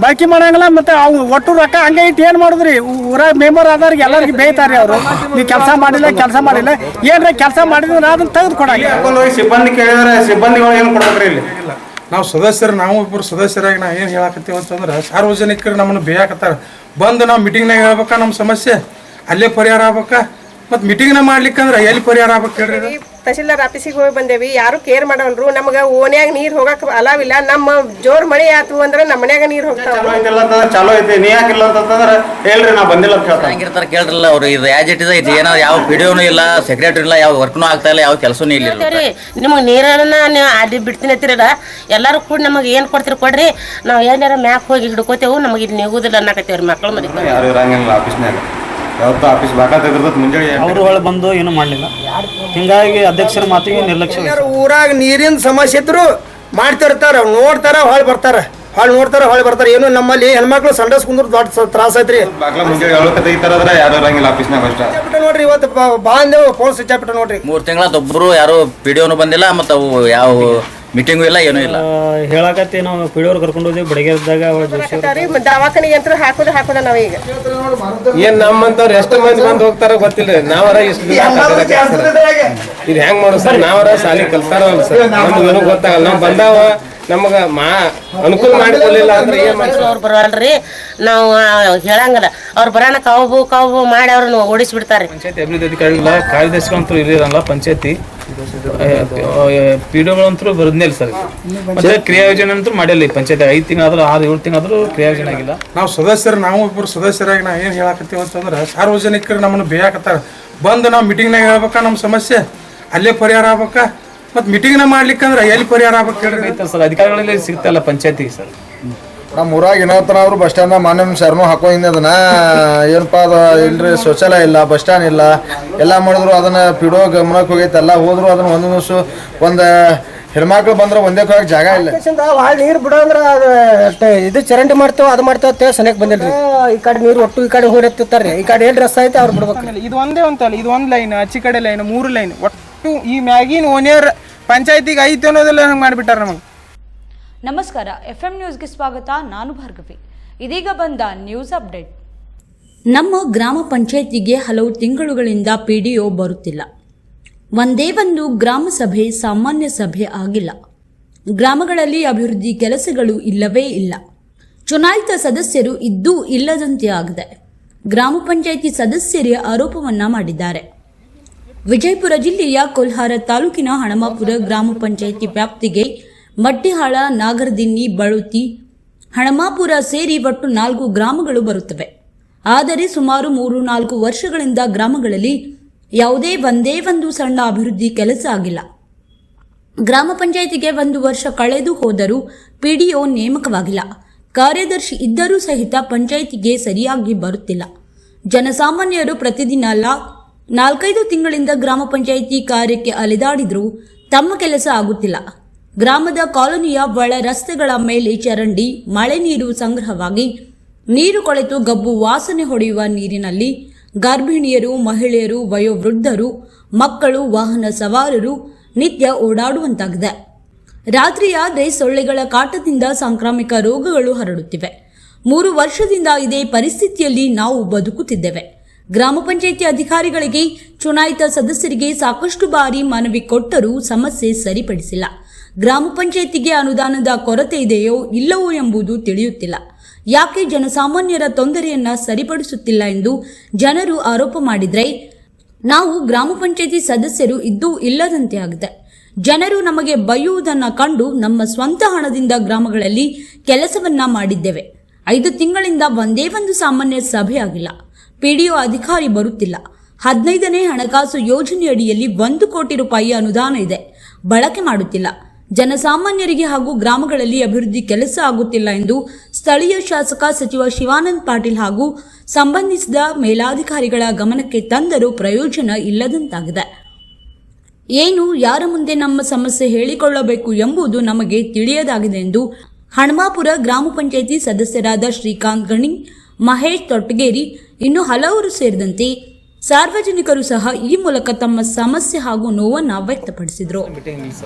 ಬಾಕಿ ಮಾಡಂಗಿಲ್ಲ. ಮತ್ತೆ ಅವು ಒಟ್ಟು ರೊಕ್ಕ ಹಂಗೆ ಇಟ್ಟು ಏನು ಮಾಡಿದ್ರಿ? ಊರಾಗ ಮೆಂಬರ್ ಆದವ್ರಿಗೆ ಎಲ್ಲರಿಗೆ ಬೇಯ್ತಾರೆ ಅವರು. ನೀವು ಕೆಲಸ ಮಾಡಿಲ್ಲ ಏನ್ರಿ ಕೆಲಸ ಮಾಡಿದ್ರೆ ಅದನ್ನ ತೆಗೆದು ಕೊಡಂಗ. ಸಿಬ್ಬಂದಿ ಕೇಳಿದ್ರೆ ಸಿಬ್ಬಂದಿಗಳು ಏನು ಕೊಡ್ಬೇಕ್ರಿ ಇಲ್ಲಿ? ನಾವು ಸದಸ್ಯರು, ನಾವು ಇಬ್ಬರು ಸದಸ್ಯರಾಗಿ ನಾವು ಏನು ಹೇಳಕತ್ತೀವಿ ಅಂತಂದ್ರೆ, ಸಾರ್ವಜನಿಕರು ನಮ್ಮನ್ನು ಬೇಯಾಕತ್ತಾರ. ಬಂದು ನಾವು ಮೀಟಿಂಗ್ನಾಗ ಹೇಳ್ಬೇಕಾ ನಮ್ಮ ಸಮಸ್ಯೆ, ಅಲ್ಲೇ ಪರಿಹಾರ ಆಗ್ಬೇಕಾ? ಮತ್ತು ಮೀಟಿಂಗ್ನ ಮಾಡ್ಲಿಕ್ಕಂದ್ರೆ ಎಲ್ಲಿ ಪರಿಹಾರ ಆಗ್ಬೇಕು ಹೇಳ್ರಿ? ತಹಶೀಲ್ದಾರ್ ಆಫೀಸಿಗೆ ಹೋಗಿ ಬಂದೇವಿ, ಯಾರು ಕೇರ್ ಮಾಡೋಲ್ರು. ನಮ್ಗೆ ಓನ್ಯಾಗ ನೀರು ಹೋಗಕ್ಕೆ ಅಲಾವಿಲ್ಲ. ನಮ್ಮ ಜೋರ್ ಮಳೆ ಆತು ಅಂದ್ರೆ ನಮ್ಮ ಮನ್ಯಾಗ ನೀರು ಹೋಗ್ತಾವ. ಚಾಲೋ ಐತಿ, ನೀ ಯಾಕಿಲ್ಲ ಅಂತಂದ್ರೆ ಹೇಳ್ರಿ, ನಾ ಬಂದಿಲ್ಲ ಅಂತ ಹೇಳ್ತಾರೆ. ಹಂಗಿರ್ತಾರೆ ಕೇಳ್ರಲ್ಲ ಅವ್ರು. ಇದು ಆಸ್ ಇಟ್ ಇಸ್ ಏನೋ ಯಾವ ಪಿಡಿಯೋನು ಇಲ್ಲ, ಸೆಕ್ರೆಟರಿ ಇಲ್ಲ, ಯಾವ ವರ್ಕ್ನು ಆಗ್ತಾ ಇಲ್ಲ, ಯಾವ ಕೆಲಸನೂ ಇಲ್ಲ. ನಿಮಗೆ ನೀರನ್ನ ಅಡ್ಡಿ ಬಿಡ್ತೀನಿ ಅಂತಿರಲ್ಲ, ಎಲ್ಲರೂ ಕೂಡ ನಮಗೆ ಏನು ಕೊಡ್ತೀರಿ ಕೊಡ್ರಿ, ನಾವು ಏನಾರ ಮ್ಯಾಕ್ ಹೋಗಿ ಹಿಡ್ಕೋತೇವು, ನಮಗೆ ಇಲ್ಲಿ ನಿಗುದಿಲ್ಲ ಅನ್ನಕತ್ತೇವ್ರಿ ಮಕ್ಕಳು ಮರಿ. ಯಾರು ಇರಂಗಿಲ್ಲ ಆಫೀಸ್ನಾಗ, ಯಾವತ್ತು ಆಫೀಸ್ ಬಾಕಾತಿರ್ತದ ಮುಂಜಾನೆ ಅವರು ಹೊಳೆ ಬಂದು ಏನೂ ಮಾಡಲಿಲ್ಲ. ಹಿಂಗಾಗಿ ಅಧ್ಯಕ್ಷರ ಮಾತಿಗೆ ನಿರ್ಲಕ್ಷ್ಯ. ಊರಾಗ ನೀರಿನ ಸಮಸ್ಯೆ ಇದ್ರು ಮಾಡ್ತಿರ್ತಾರ, ನೋಡ್ತಾರ ಹೊಳ್ ಬರ್ತಾರ, ಹೊಳ್ ಬರ್ತಾರ. ಏನು ನಮ್ಮಲ್ಲಿ ಹೆಣ್ಮಕ್ಳು ಸಂಡಸ್ ಕುಂದ್ರ ದೊಡ್ಡ ತ್ರಾಸ ಐತ್ರಿ. ಬಾಗ್ಲ ಮುಂಜಾನೆ 7 ತೆಗಿತಾರ, ಯಾರು ಇರಂಗಿಲ್ಲ ಆಫೀಸ್ನಾಗ ಅಷ್ಟ ನೋಡ್ರಿ. ಇವತ್ತು ಬಾಂದೇವ್ ಫೋನ್ ಸ್ವಿಚ್ ಆಗ್ಬಿಟ್ಟು ನೋಡ್ರಿ. 3 ತಿಂಗಳದೊಬ್ಬರು ಯಾರು ಪಿಡಿಯೋನು ಬಂದಿಲ್ಲ, ಮತ್ತು ಅವು ಯಾವ ಮೀಟಿಂಗು ಇಲ್ಲ, ಏನೂ ಇಲ್ಲ. ಹೇಳಕತ್ತಿ ನಾವು ಪಿಡಿಯೋರು ಕರ್ಕೊಂಡು ಹೋದ್ವಿ ಬೆಳಗ್ಗೆದಾಗ. ದವಾಖಾನಿಗೆ ಯಂತ್ರ ಹಾಕೋದ ನಾವೀಗ ಏನ್ ನಮ್ಮಂತವ್ರು ಎಷ್ಟು ಮಂದಿ ಬಂದು ಹೋಗ್ತಾರ ಗೊತ್ತಿಲ್ಲ. ನಾವರ ಇಷ್ಟು ಇದು ಹೆಂಗ್ ಮಾಡೋದು ಸರ್? ನಾವರ ಶಾಲೆ ಕಲ್ತಾರಲ್ಲ ಸರ್, ನಮ್ಗೆ ಏನೂ ಗೊತ್ತಾಗಲ್ಲ. ನಾವು ಬಂದಾವ ನಮಗ ಅನುಕೂಲ ಮಾಡಿಕೊಳ್ಳಿಲ್ಲ ಅಂದ್ರೆ ಏನ್ ಮಾಡ್ತೀವಿ? ಅವ್ರು ಬರಲ್ರಿ, ನಾವು ಹೇಳಂಗಲ್ಲ. ಅವ್ರು ಬರೋಣ ಕಾವು ಮಾಡಿ ಅವ್ರನ್ನ ಓಡಿಸ್ಬಿಡ್ತಾರೆ. ಪಂಚಾಯತಿ ಅಭಿವೃದ್ಧಿ ಅಧಿಕಾರಿಗಳ ಕಾರ್ಯದರ್ಶಿಗಳಂತೂ ಇರಲ್ಲ. ಪಂಚಾಯತಿ ಪಿಡಿಒಗಳಂತೂ ಬರೋದ್ನೇ ಇಲ್ಲ ಸರ್. ಮತ್ತೆ ಕ್ರಿಯಾ ಯೋಜನೆ ಅಂತೂ ಮಾಡಿಲ್ಲ. ಈ ಪಂಚಾಯತಿ 5 ತಿಂಗಳಾದ್ರೂ 6-7 ತಿಂಗಳಾದ್ರೂ ಕ್ರಿಯಾ ಯೋಜನೆ ಆಗಿಲ್ಲ. ನಾವು ಸದಸ್ಯರು, ನಾವು ಇಬ್ಬರು ಸದಸ್ಯರಾಗಿ ನಾವು ಏನು ಹೇಳಕತ್ತೀವಿ ಅಂತಂದ್ರೆ, ಸಾರ್ವಜನಿಕರು ನಮ್ಮನ್ನು ಬೇಯಾಕತ್ತಾರ. ಬಂದು ನಾವು ಮೀಟಿಂಗ್ನಾಗ ಹೇಳ್ಬೇಕಾ ನಮ್ಮ ಸಮಸ್ಯೆ, ಅಲ್ಲೇ ಪರಿಹಾರ ಆಗ್ಬೇಕಾ? ಮತ್ತು ಮೀಟಿಂಗ್ನ ಮಾಡ್ಲಿಕ್ಕಂದ್ರೆ ಎಲ್ಲಿ ಪರಿಹಾರ ಆಗ್ಬೇಕು ಹೇಳ್ರಿ? ಸರ್ ಅಧಿಕಾರಿಗಳಲ್ಲಿ ಸಿಗ್ತಲ್ಲ ಪಂಚಾಯತಿಗೆ ಸರ್. ನಮ್ಮ ಊರಾಗ ಏನತ್ತನ ಅವರು ಬಸ್ ಸ್ಟ್ಯಾಂಡ್ ಮಾನ್ಯ ಶರ್ನು ಹಾಕೊಂಡಿದ್ದೆ. ಅದನ್ನ ಏನಪ್ಪ ಅದು ಇಲ್ರಿ, ಶೌಚಾಲಯ ಇಲ್ಲ, ಬಸ್ ಸ್ಟ್ಯಾಂಡ್ ಇಲ್ಲ, ಎಲ್ಲ ಮಾಡಿದ್ರು ಅದನ್ನ ಪಿಡೋ ಗಮನಕ್ಕೆ ಹೋಗೈತೆ. ಎಲ್ಲ ಹೋದ್ರು ಅದನ್ನ ಒಂದು ಹೆಣ್ಮಕ್ಳು ಬಂದ್ರೆ ಒಂದೇ ಹೋಗಕ್ಕೆ ಜಾಗ ಇಲ್ಲ. ಭಾಳ ನೀರು ಬಿಡೋ ಅಂದ್ರೆ ಅದು ಇದು ಚರಂಡಿ ಮಾಡ್ತೇವೆ, ಅದು ಮಾಡ್ತೇವೆ, ಸನಿಯಕ್ಕೆ ಬಂದಿಲ್ರಿ. ಈ ಕಡೆ ನೀರು ಒಟ್ಟು ಈ ಕಡೆ ಹೋಗಿರ್ತಿರ್ತಾರೆ, ಈ ಕಡೆ ಏನು ರಸ್ತ ಐತೆ ಅವ್ರು ಬಿಡ್ಬೇಕು. ಇದು ಒಂದೇ ಅಂತಲ್ಲ, ಇದು ಒಂದು ಲೈನ್, ಆಚೆ ಕಡೆ ಲೈನ್, 3 ಲೈನ್ ಒಟ್ಟು. ಈ ಮ್ಯಾಗಿನ ಓನಿಯರ್ ಪಂಚಾಯತಿಗೆ ಐತೆ ಅನ್ನೋದೆಲ್ಲ ಹಂಗೆ ಮಾಡಿಬಿಟ್ಟಾರ ನಮಗೆ. ನಮಸ್ಕಾರ, FM ನ್ಯೂಸ್ಗೆ ಸ್ವಾಗತ. ನಾನು ಭಾರ್ಗವಿ. ಇದೀಗ ಬಂದ ನ್ಯೂಸ್ ಅಪ್ಡೇಟ್. ನಮ್ಮ ಗ್ರಾಮ ಪಂಚಾಯತಿಗೆ ಹಲವು ತಿಂಗಳುಗಳಿಂದ ಪಿಡಿಒ ಬರುತ್ತಿಲ್ಲ. ಒಂದೇ ಒಂದು ಗ್ರಾಮ ಸಭೆ, ಸಾಮಾನ್ಯ ಸಭೆ ಆಗಿಲ್ಲ. ಗ್ರಾಮಗಳಲ್ಲಿ ಅಭಿವೃದ್ಧಿ ಕೆಲಸಗಳು ಇಲ್ಲವೇ ಇಲ್ಲ. ಚುನಾಯಿತ ಸದಸ್ಯರು ಇದ್ದೂ ಇಲ್ಲದಂತೆ ಆಗಿದೆ. ಗ್ರಾಮ ಪಂಚಾಯಿತಿ ಸದಸ್ಯರೇ ಆರೋಪವನ್ನ ಮಾಡಿದ್ದಾರೆ. ವಿಜಯಪುರ ಜಿಲ್ಲೆಯ ಕೊಲ್ಹಾರ ತಾಲೂಕಿನ ಹಣಮಾಪುರ ಗ್ರಾಮ ಪಂಚಾಯಿತಿ ವ್ಯಾಪ್ತಿಗೆ ಮಟ್ಟಿಹಾಳ, ನಾಗರದಿನ್ನಿ, ಬಳುತಿ, ಹಣಮಾಪುರ ಸೇರಿ ಒಟ್ಟು 4 ಗ್ರಾಮಗಳು ಬರುತ್ತವೆ. ಆದರೆ ಸುಮಾರು 3-4 ವರ್ಷಗಳಿಂದ ಗ್ರಾಮಗಳಲ್ಲಿ ಯಾವುದೇ ಒಂದೇ ಒಂದು ಸಣ್ಣ ಅಭಿವೃದ್ಧಿ ಕೆಲಸ ಆಗಿಲ್ಲ. ಗ್ರಾಮ ಪಂಚಾಯಿತಿಗೆ 1 ವರ್ಷ ಕಳೆದು ಹೋದರೂ ಪಿಡಿಒ ನೇಮಕವಾಗಿಲ್ಲ. ಕಾರ್ಯದರ್ಶಿ ಇದ್ದರೂ ಸಹಿತ ಪಂಚಾಯಿತಿಗೆ ಸರಿಯಾಗಿ ಬರುತ್ತಿಲ್ಲ. ಜನಸಾಮಾನ್ಯರು ಪ್ರತಿದಿನ 4-5 ತಿಂಗಳಿಂದ ಗ್ರಾಮ ಪಂಚಾಯಿತಿ ಕಾರ್ಯಕ್ಕೆ ಅಲೆದಾಡಿದ್ರೂ ತಮ್ಮ ಕೆಲಸ ಆಗುತ್ತಿಲ್ಲ. ಗ್ರಾಮದ ಕಾಲೋನಿಯ ಒಳ ರಸ್ತೆಗಳ ಮೇಲೆ ಚರಂಡಿ, ಮಳೆ ನೀರು ಸಂಗ್ರಹವಾಗಿ ನೀರು ಕೊಳೆತು ಗಬ್ಬು ವಾಸನೆ ಹೊಡೆಯುವ ನೀರಿನಲ್ಲಿ ಗರ್ಭಿಣಿಯರು, ಮಹಿಳೆಯರು, ವಯೋವೃದ್ಧರು, ಮಕ್ಕಳು, ವಾಹನ ಸವಾರರು ನಿತ್ಯ ಓಡಾಡುವಂತಾಗಿದೆ. ರಾತ್ರಿಯಾದರೆ ಸೊಳ್ಳೆಗಳ ಕಾಟದಿಂದ ಸಾಂಕ್ರಾಮಿಕ ರೋಗಗಳು ಹರಡುತ್ತಿವೆ. 3 ವರ್ಷದಿಂದ ಇದೇ ಪರಿಸ್ಥಿತಿಯಲ್ಲಿ ನಾವು ಬದುಕುತ್ತಿದ್ದೇವೆ. ಗ್ರಾಮ ಪಂಚಾಯಿತಿ ಅಧಿಕಾರಿಗಳಿಗೆ, ಚುನಾಯಿತ ಸದಸ್ಯರಿಗೆ ಸಾಕಷ್ಟು ಬಾರಿ ಮನವಿ ಕೊಟ್ಟರೂ ಸಮಸ್ಯೆ ಸರಿಪಡಿಸಿಲ್ಲ. ಗ್ರಾಮ ಪಂಚಾಯಿತಿಗೆ ಅನುದಾನದ ಕೊರತೆ ಇದೆಯೋ ಇಲ್ಲವೋ ಎಂಬುದು ತಿಳಿಯುತ್ತಿಲ್ಲ. ಯಾಕೆ ಜನಸಾಮಾನ್ಯರ ತೊಂದರೆಯನ್ನ ಸರಿಪಡಿಸುತ್ತಿಲ್ಲ ಎಂದು ಜನರು ಆರೋಪ ಮಾಡಿದ್ರೆ, ನಾವು ಗ್ರಾಮ ಪಂಚಾಯಿತಿ ಸದಸ್ಯರು ಇದ್ದೂ ಇಲ್ಲದಂತೆ ಆಗಿದೆ. ಜನರು ನಮಗೆ ಬೈಯುವುದನ್ನು ಕಂಡು ನಮ್ಮ ಸ್ವಂತ ಹಣದಿಂದ ಗ್ರಾಮಗಳಲ್ಲಿ ಕೆಲಸವನ್ನ ಮಾಡಿದ್ದೇವೆ. 5 ತಿಂಗಳಿಂದ ಒಂದೇ ಒಂದು ಸಾಮಾನ್ಯ ಸಭೆ ಆಗಿಲ್ಲ. ಪಿಡಿಒ ಅಧಿಕಾರಿ ಬರುತ್ತಿಲ್ಲ. 15ನೇ ಹಣಕಾಸು ಯೋಜನೆಯಡಿಯಲ್ಲಿ 1 ಕೋಟಿ ರೂಪಾಯಿ ಅನುದಾನ ಇದೆ, ಬಳಕೆ ಮಾಡುತ್ತಿಲ್ಲ. ಜನಸಾಮಾನ್ಯರಿಗೆ ಹಾಗೂ ಗ್ರಾಮಗಳಲ್ಲಿ ಅಭಿವೃದ್ಧಿ ಕೆಲಸ ಆಗುತ್ತಿಲ್ಲ ಎಂದು ಸ್ಥಳೀಯ ಶಾಸಕ ಸಚಿವ ಶಿವಾನಂದ ಪಾಟೀಲ್ ಹಾಗೂ ಸಂಬಂಧಿಸಿದ ಮೇಲಾಧಿಕಾರಿಗಳ ಗಮನಕ್ಕೆ ತಂದರೂ ಪ್ರಯೋಜನ ಇಲ್ಲದಂತಾಗಿದೆ. ಏನು, ಯಾರ ಮುಂದೆ ನಮ್ಮ ಸಮಸ್ಯೆ ಹೇಳಿಕೊಳ್ಳಬೇಕು ಎಂಬುದು ನಮಗೆ ತಿಳಿಯದಾಗಿದೆ ಎಂದು ಹಣಮಾಪುರ ಗ್ರಾಮ ಪಂಚಾಯಿತಿ ಸದಸ್ಯರಾದ ಶ್ರೀಕಾಂತ್ ಗಣಿ, ಮಹೇಶ್ ತೊಟ್ಟಗೇರಿ, ಇನ್ನು ಹಲವರು ಸೇರಿದಂತೆ ಸಾರ್ವಜನಿಕರು ಸಹ ಈ ಮೂಲಕ ತಮ್ಮ ಸಮಸ್ಯೆ ಹಾಗೂ ನೋವನ್ನು ವ್ಯಕ್ತಪಡಿಸಿದರು.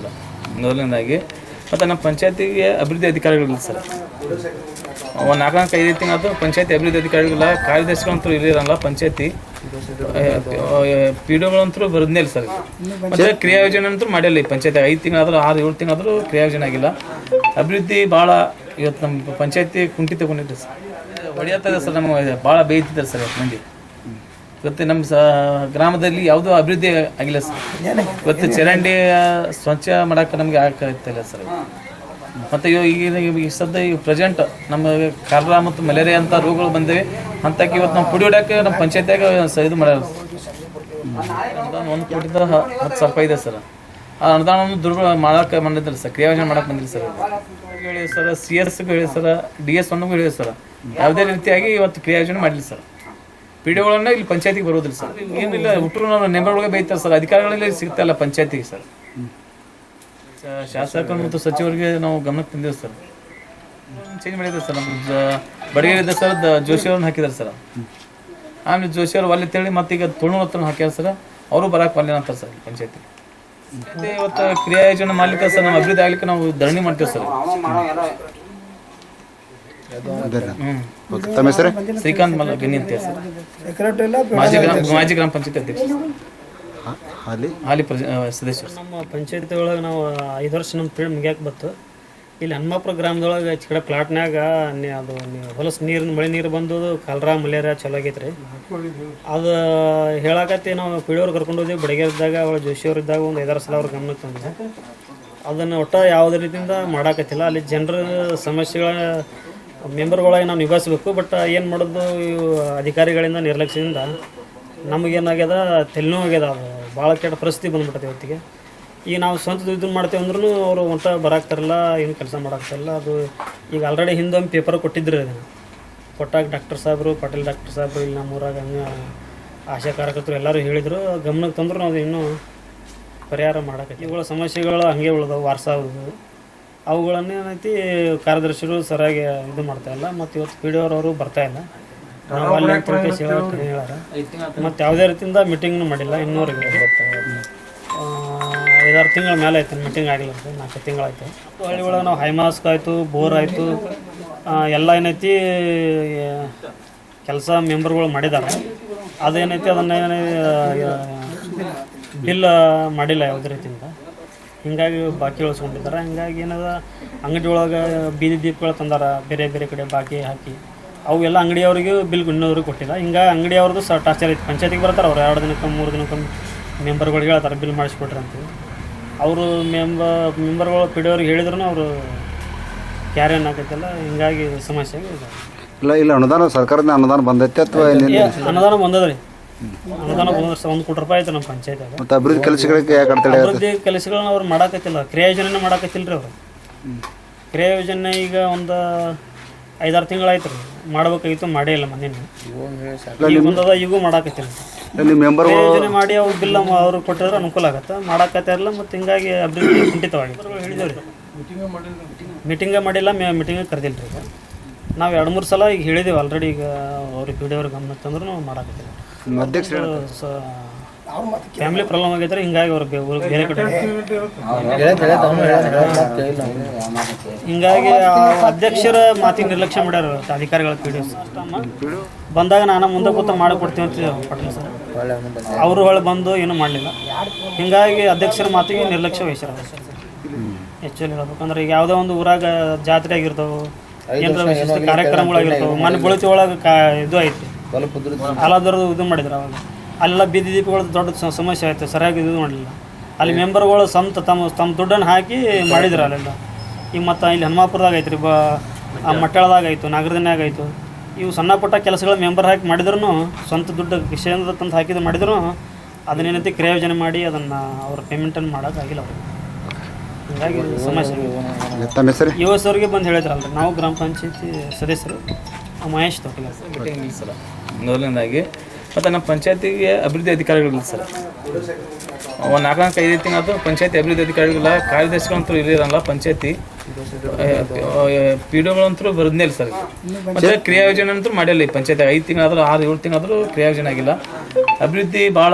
ಮೊದಲನೇದಾಗಿ ಮತ್ತು ನಮ್ಮ ಪಂಚಾಯತಿಗೆ ಅಭಿವೃದ್ಧಿ ಅಧಿಕಾರಿಗಳಿಲ್ಲ ಸರ್. ಒಂದು 4-5 ತಿಂಗಳು ಪಂಚಾಯತಿ ಅಭಿವೃದ್ಧಿ ಅಧಿಕಾರಿಗಳಿಲ್ಲ, ಕಾರ್ಯದರ್ಶಿಗಳಂತೂ ಇರಲ್ಲ, ಪಂಚಾಯತಿ ಪಿ ಡಿಗಳಂತೂ ಬರೋದೇ ಇಲ್ಲ ಸರ್. ಮತ್ತು ಕ್ರಿಯಾ ಯೋಜನೆ ಅಂತೂ ಮಾಡಿಲ್ಲ ಈ ಪಂಚಾಯತಿ. 5 ತಿಂಗಳಾದರೂ 6-7 ತಿಂಗಳಾದರೂ ಕ್ರಿಯಾ ಯೋಜನೆ ಆಗಿಲ್ಲ. ಅಭಿವೃದ್ಧಿ ಭಾಳ ಇವತ್ತು ನಮ್ಮ ಪಂಚಾಯತಿ ಕುಂಠಿತ ತಗೊಂಡಿದ್ದೆ ಸರ್. ಹೊಡೆಯತ್ತದೆ ಸರ್, ನಮಗೆ ಭಾಳ ಬೇಯ್ತಿದ್ದಾರೆ ಸರ್ ಇವತ್ತು ಮಂದಿ. ಇವತ್ತು ನಮ್ಮ ಗ್ರಾಮದಲ್ಲಿ ಯಾವುದೂ ಅಭಿವೃದ್ಧಿ ಆಗಿಲ್ಲ ಸರ್. ಇವತ್ತು ಚರಂಡಿ ಸ್ವಚ್ಛ ಮಾಡೋಕೆ ನಮಗೆ ಆಗ್ತಾಯಿಲ್ಲ ಸರ್. ಮತ್ತು ಈಗ ಸದ್ಯ ಈಗ ಪ್ರೆಸೆಂಟ್ ನಮಗೆ ಕಾಲರಾ ಮತ್ತು ಮಲೇರಿಯಾ ಅಂತ ರೋಗಗಳು ಬಂದಿವೆ. ಅಂತಕ್ಕೆ ಇವತ್ತು ನಾವು ಪುಡಿ ಹೊಡ್ಯೋಕ್ಕೆ ನಮ್ಮ ಪಂಚಾಯತಿಯಾಗ ಇದು ಮಾಡ್ಯಾರ. ಅನುದಾನ 1 ಕೋಟಿಯಿಂದ 10,000 ಇದೆ ಸರ್. ಆ ಅನುದಾನವನ್ನು ದುರ್ಬಳ ಮಾಡೋಕೆ ಬಂದಿದ್ದಿಲ್ಲ ಸರ್, ಕ್ರಿಯಾಯೋಜನೆ ಮಾಡೋಕೆ ಬಂದಿಲ್ಲ ಸರ್. ಹೇಳಿ ಸರ್, CS ಹೇಳಿ ಸರ್, DS 1 ಹೇಳಿ ಸರ್, ಯಾವುದೇ ರೀತಿಯಾಗಿ ಇವತ್ತು ಕ್ರಿಯಾಯೋಜನೆ ಮಾಡಲಿಲ್ಲ ಸರ್. ಪಿ ಡಿಗಳನ್ನ ಇಲ್ಲಿ ಪಂಚಾಯತಿಗೆ ಬರೋದಿಲ್ಲ ಸರ್. ಏನಿಲ್ಲ ಹುಟ್ಟರು ನಾವು ನೆಂಬರ್ಗಳಿಗೆ ಬೈತಾರೆ ಸರ್. ಅಧಿಕಾರಿಗಳಲ್ಲಿ ಸಿಗ್ತಾ ಇಲ್ಲ ಪಂಚಾಯತಿಗೆ ಸರ್. ಶಾಸಕರು ಮತ್ತು ಸಚಿವರಿಗೆ ನಾವು ಗಮನಕ್ಕೆ ತಂದಿದ್ದೇವೆ ಸರ್. ಚೇಂಜ್ ಮಾಡಿದ್ದಾರೆ ಸರ್. ನಮ್ಮ ಬಡಗೇರಿದ್ದ ಸರ್ ಜೋಶಿ ಅವ್ರನ್ನ ಹಾಕಿದ್ದಾರೆ ಸರ್. ಆಮೇಲೆ ಜೋಶಿ ಅವ್ರು ಒಲ್ಲೆ ತಿಳಿ ಮತ್ತು ಈಗ ತುಳು ಹತ್ರ ಹಾಕ್ಯಾರ ಸರ್. ಅವರು ಬರೋಕೆ ಒಲ್ಲೆ ಅಂತಾರೆ ಸರ್ ಪಂಚಾಯತಿ. ಮತ್ತು ಇವತ್ತು ಕ್ರಿಯಾ ಯೋಜನೆ ಮಾಡ್ಲಿಕ್ಕೆ ಸರ್ ನಾವು ಅಭಿವೃದ್ಧಿ ಆಗ್ಲಿಕ್ಕೆ ನಾವು ಧರಣಿ ಮಾಡ್ತೇವೆ ಸರ್. ತಮ್ಮ ಹೆಸರು? ಶ್ರೀಕಾಂತ್ ಮಲ್ಲ ಗಣಿ ಅಂತ ಸರ್, ಮಾಜಿ ಗ್ರಾಮ ಪಂಚಾಯತಿ ಅಧ್ಯಕ್ಷ, ಹಾಲಿ ಸದಸ್ಯರು. ನಮ್ಮ ಪಂಚಾಯತಿ ಒಳಗೆ ನಾವು 5 ವರ್ಷ ನಮ್ಮ ಪೀಳಿಗೆ ಮುಗಿಯಾಕೆ ಬತ್ತು. ಇಲ್ಲಿ ಹನುಮಾಪುರ ಗ್ರಾಮದೊಳಗೆ ಈ ಕಡೆ ಪ್ಲಾಟ್ನಾಗ ಅದು ಹೊಲಸು ನೀರಿನ ಮಳೆ ನೀರು ಬಂದು ಕಾಲರಾ ಮಲೇರಿಯಾ ಚಲೋ ಆಗೈತೆ ರೀ. ಅದು ಹೇಳಕತ್ತಿ ನಾವು ಪೀಳಿಯವ್ರು ಕರ್ಕೊಂಡು ಹೋದ್ವಿ. ಬಡಗೇರಿದ್ದಾಗ ಅವಳು ಜೋಶಿಯವ್ರು ಇದ್ದಾಗ ಒಂದು 5-6 ಸಲ ಅವ್ರ ಗಮನಕ್ಕೆ ತಂದೆ. ಅದನ್ನು ಒಟ್ಟು ಯಾವುದೇ ರೀತಿಯಿಂದ ಮಾಡೋಕತ್ತಿಲ್ಲ. ಅಲ್ಲಿ ಜನರ ಸಮಸ್ಯೆಗಳ ಮೆಂಬರ್ಗಳಾಗಿ ನಾವು ನಿಭಾಯಿಸ್ಬೇಕು. ಬಟ್ ಏನು ಮಾಡೋದು, ಇವು ಅಧಿಕಾರಿಗಳಿಂದ ನಿರ್ಲಕ್ಷ್ಯದಿಂದ ನಮಗೇನಾಗ್ಯದ, ತಲೆನೋವು ಆಗ್ಯದ. ಅದು ಭಾಳ ಕೆಟ್ಟ ಪರಿಸ್ಥಿತಿ ಬಂದ್ಬಿಟ್ಟದೆ ಇವತ್ತಿಗೆ. ಈಗ ನಾವು ಸ್ವಂತ ಇದನ್ನು ಮಾಡ್ತೇವೆ ಅಂದ್ರೂ ಅವರು ಒಟ್ಟು ಬರಾಕ್ತಾರಲ್ಲ, ಏನು ಕೆಲಸ ಮಾಡೋಕ್ತಾರಲ್ಲ. ಅದು ಈಗ ಆಲ್ರೆಡಿ ಹಿಂದೊಮ್ಮೆ ಪೇಪರ್ ಕೊಟ್ಟಿದ್ರು. ಅದನ್ನು ಕೊಟ್ಟಾಗ ಡಾಕ್ಟರ್ ಸಾಹೇಬರು, ಪಾಟೀಲ್ ಡಾಕ್ಟರ್ ಸಾಹೇಬರು ಇಲ್ಲಿ ನಮ್ಮೂರಾಗ ಹಂಗೆ ಆಶಾ ಕಾರ್ಯಕರ್ತರು ಎಲ್ಲರೂ ಹೇಳಿದರು. ಗಮನಕ್ಕೆ ತಂದ್ರು ನಾವು ಇನ್ನೂ ಪರಿಹಾರ ಮಾಡೋಕೆ. ಇವುಗಳ ಸಮಸ್ಯೆಗಳು ಹಾಗೆ ಉಳಿದವು ವಾರ್ಸಾವ್ದು. ಅವುಗಳನ್ನೇ ಏನೈತಿ ಕಾರ್ಯದರ್ಶಿಗಳು ಸರಿಯಾಗಿ ಇದು ಮಾಡ್ತಾಯಿಲ್ಲ. ಮತ್ತು ಇವತ್ತು ಪಿ ಡಿ ಅವರು ಬರ್ತಾಯಿಲ್ಲ. ನಾವು ಅಲ್ಲಿ ಹೇಳ್ಯಾರ. ಮತ್ತು ಯಾವುದೇ ರೀತಿಯಿಂದ ಮೀಟಿಂಗ್ನು ಮಾಡಿಲ್ಲ ಇನ್ನೂರಿಗೆ. 5-6 ತಿಂಗಳ ಮೇಲೆ ಆಯ್ತು ಮೀಟಿಂಗ್ ಆಗಿಲ್ಲ ಅಂತ. 4 ತಿಂಗಳಾಯ್ತು. ಹಳ್ಳಿ ಒಳಗೆ ನಾವು ಹೈಮಾಸ್ಕ್ ಆಯಿತು, ಬೋರ್ ಆಯಿತು, ಎಲ್ಲ ಏನೈತಿ ಕೆಲಸ ಮೆಂಬರ್ಗಳು ಮಾಡಿದ್ದಾರೆ. ಅದೇನೈತಿ ಅದನ್ನು ಬಿಲ್ ಮಾಡಿಲ್ಲ ಯಾವುದೇ ರೀತಿಯಿಂದ. ಹಿಂಗಾಗಿ ಬಾಕಿ ಉಳಿಸ್ಕೊಂಡಿದ್ದಾರೆ. ಹಿಂಗಾಗಿ ಏನದ ಅಂಗಡಿ ಒಳಗೆ ಬೀದಿ ದೀಪಗಳು ತಂದಾರ, ಬೇರೆ ಬೇರೆ ಕಡೆ ಬಾಕಿ ಹಾಕಿ ಅವು ಎಲ್ಲ ಅಂಗಡಿಯವ್ರಿಗೆ ಬಿಲ್ ಇನ್ನೋರಿಗೆ ಕೊಟ್ಟಿಲ್ಲ. ಹಿಂಗಾಗಿ ಅಂಗಡಿಯವ್ರದ್ದು ಟಾರ್ಚರ್ ಐತಿ. ಪಂಚಾಯತಿಗೆ ಬರ್ತಾರೆ ಅವ್ರು 2 ದಿನಕ್ಕೆ 3 ದಿನಕ್ಕೆ ಮೆಂಬರ್ಗಳಿಗೆ ಹೇಳ್ತಾರೆ ಬಿಲ್ ಮಾಡಿಸ್ಕೊಟ್ರಿ ಅಂತೇಳಿ. ಅವರು ಮೆಂಬರ್ಗಳು ಪಿ ಡಿ ಅವ್ರಿಗೆ ಹೇಳಿದ್ರು ಅವರು ಕ್ಯಾರಿ ಏನಾಗೈತಲ್ಲ. ಹಿಂಗಾಗಿ ಸಮಸ್ಯೆ ಇದೆ. ಇಲ್ಲ ಅನುದಾನ ಸರ್ಕಾರದ ಅನುದಾನ ಬಂದೈತೆ ಅಥವಾ ಅನುದಾನ ಬಂದದ್ರಿ. ಅನುದಾನ ಬಂದ್ರೆ 1 ಕೋಟಿ ರೂಪಾಯಿ ಆಯ್ತು ನಮ್ಮ ಪಂಚಾಯತ್ಯಾಗ. ಮತ್ತು ಅಭಿವೃದ್ಧಿ ಕೆಲಸಗಳಿಗೆ ಯಾಕೆ ಅಭಿವೃದ್ಧಿ ಕೆಲಸಗಳನ್ನ ಅವ್ರು ಮಾಡಾಕತ್ತಿಲ್ಲ. ಕ್ರಿಯಾ ಯೋಜನೆ ಮಾಡಾಕತ್ತಿಲ್ಲ ರೀ ಅವರು. ಕ್ರಿಯಾ ಯೋಜನೆ ಈಗ ಒಂದು 5-6 ತಿಂಗಳಾಯ್ತು ರೀ. ಮಾಡ್ಬೇಕಾಗಿತ್ತು, ಮಾಡೇ ಇಲ್ಲ. ಮನೇಲಿ ಈಗ ಬಂದದ, ಈಗೂ ಮಾಡಾಕತ್ತಿಲ್ಲ. ಕ್ರಿಯಾ ಯೋಜನೆ ಮಾಡಿ ಅವ್ರು ಬಿಲ್ ಅವ್ರು ಕೊಟ್ಟಿದ್ರೆ ಅನುಕೂಲ ಆಗತ್ತೆ. ಮಾಡಾಕತ್ತಿರಲ್ಲ. ಮತ್ತು ಹಿಂಗಾಗಿ ಅಭಿವೃದ್ಧಿ ಕುಂಠಿತವಾಗಿ ಹೇಳಿದೇವ್ರಿ. ಮೀಟಿಂಗೇ ಮಾಡಿಲ್ಲ, ಮೀಟಿಂಗೇ ಕರೆದಿಲ್ಲ ರೀ. ಈಗ ನಾವು 2-3 ಸಲ ಈಗ ಹೇಳಿದ್ದೇವೆ ಆಲ್ರೆಡಿ. ಈಗ ಅವ್ರಿಗೆ ಪಿ ಡಿ ಅವ್ರಿಗೆ ಗಮನಕ್ಕೆ ತಂದ್ರು ನಾವು ಮಾಡಾಕತ್ತಿಲ್ಲ. ಫ್ಯಾಮಿಲಿ ಪ್ರಾಬ್ಲಮ್ ಆಗೈತ್ರಿ. ಹಿಂಗಾಗಿ ಅವ್ರು ಬೇರೆ ಕಡೆ ಹಿಂಗಾಗಿ ಅಧ್ಯಕ್ಷರ ಮಾತಿಗೆ ನಿರ್ಲಕ್ಷ್ಯ ಮಾಡ್ಯಾರ ಅಧಿಕಾರಿಗಳ. ಪಿ ಡಿ ಬಂದಾಗ ನಾನು ಮುಂದೆ ಕೂತ ಮಾಡಿಕೊಡ್ತೀವಿ ಅಂತ ಪಟೇಲ್ ಸರ್. ಅವರು ಹೊಳೆ ಬಂದು ಏನೂ ಮಾಡಲಿಲ್ಲ. ಹಿಂಗಾಗಿ ಅಧ್ಯಕ್ಷರ ಮಾತಿಗೆ ನಿರ್ಲಕ್ಷ್ಯ ವಹಿಸ್ಯಾರ. ಆ್ಯಕ್ಚುಲಿ ಹೇಳ್ಬೇಕಂದ್ರೆ ಈಗ ಯಾವುದೋ ಒಂದು ಊರಾಗ ಜಾತ್ರೆ ಆಗಿರ್ತಾವೆ, ಏನಾರ ವಿಶಿಷ್ಟ ಕಾರ್ಯಕ್ರಮಗಳಾಗಿರ್ತಾವೆ. ಮನೆ ಬಳತಿ ಒಳಗೆ ಇದು ಐತಿ, ಅಲಾದರದು ಇದು ಮಾಡಿದ್ರು. ಅವಾಗ ಅಲ್ಲೆಲ್ಲ ಬೀದಿ ದೀಪಗಳದ್ದು ದೊಡ್ಡ ಸಮಸ್ಯೆ ಆಯಿತು. ಸರಿಯಾಗಿ ಇದು ಮಾಡಲಿಲ್ಲ. ಅಲ್ಲಿ ಮೆಂಬರ್ಗಳು ತಮ್ಮ ದುಡ್ಡನ್ನು ಹಾಕಿ ಮಾಡಿದ್ರು ಅಲ್ಲೆಲ್ಲ. ಈಗ ಮತ್ತು ಇಲ್ಲಿ ಹನುಮಾಪುರದಾಗ ಐತ್ರಿ, ಮಟ್ಟಳದಾಗ ಆಯಿತು, ನಾಗರದನ್ಯಾಗ ಆಯಿತು. ಇವು ಸಣ್ಣ ಪುಟ್ಟ ಕೆಲಸಗಳು ಮೆಂಬರ್ ಹಾಕಿ ಮಾಡಿದ್ರು, ಸ್ವಂತ ದುಡ್ಡು ಕಿಶೆಯಿಂದ ತಂದು ಹಾಕಿದ್ದು ಮಾಡಿದ್ರು ಅದನ್ನೇನೈತಿ ಕ್ರಿಯಾ ಯೋಜನೆ ಮಾಡಿ ಅದನ್ನು ಅವ್ರ ಪೇಮೆಂಟನ್ನು ಮಾಡೋಕ್ಕಾಗಿಲ್ಲ ಅವರು. ಹಿಂಗಾಗಿ ಸಮಸ್ಯೆ. ಯುವಸವ್ರಿಗೆ ಬಂದು ಹೇಳಿದ್ರಲ್ರಿ, ನಾವು ಗ್ರಾಮ ಪಂಚಾಯತಿ ಸದಸ್ಯರು ಮಹೇಶ್ ತೊಟ್ಟಿಗೆ ಮೀಟಿಂಗ್ ಸರ್ ಮೊದಲನೇದಾಗಿ. ಮತ್ತು ನಮ್ಮ ಪಂಚಾಯತಿಗೆ ಅಭಿವೃದ್ಧಿ ಅಧಿಕಾರಿಗಳಿಲ್ಲ ಸರ್. ಒಂದು 4-5 ತಿಂಗಳು ಪಂಚಾಯತಿ ಅಭಿವೃದ್ಧಿ ಅಧಿಕಾರಿಗಳಿಲ್ಲ, ಕಾರ್ಯದರ್ಶಿಗಳಂತೂ ಇರಲ್ಲ. ಪಂಚಾಯತಿ ಪಿ ಡಿಗಳಂತೂ ಬರೋದೇ ಇಲ್ಲ ಸರ್. ಮತ್ತು ಕ್ರಿಯಾ ಯೋಜನೆ ಅಂತೂ ಮಾಡಿಲ್ಲ ಈ ಪಂಚಾಯತಿ. 5 ತಿಂಗಳಾದರೂ 6-7 ತಿಂಗಳಾದರೂ ಕ್ರಿಯಾ ಯೋಜನೆ ಆಗಿಲ್ಲ. ಅಭಿವೃದ್ಧಿ ಭಾಳ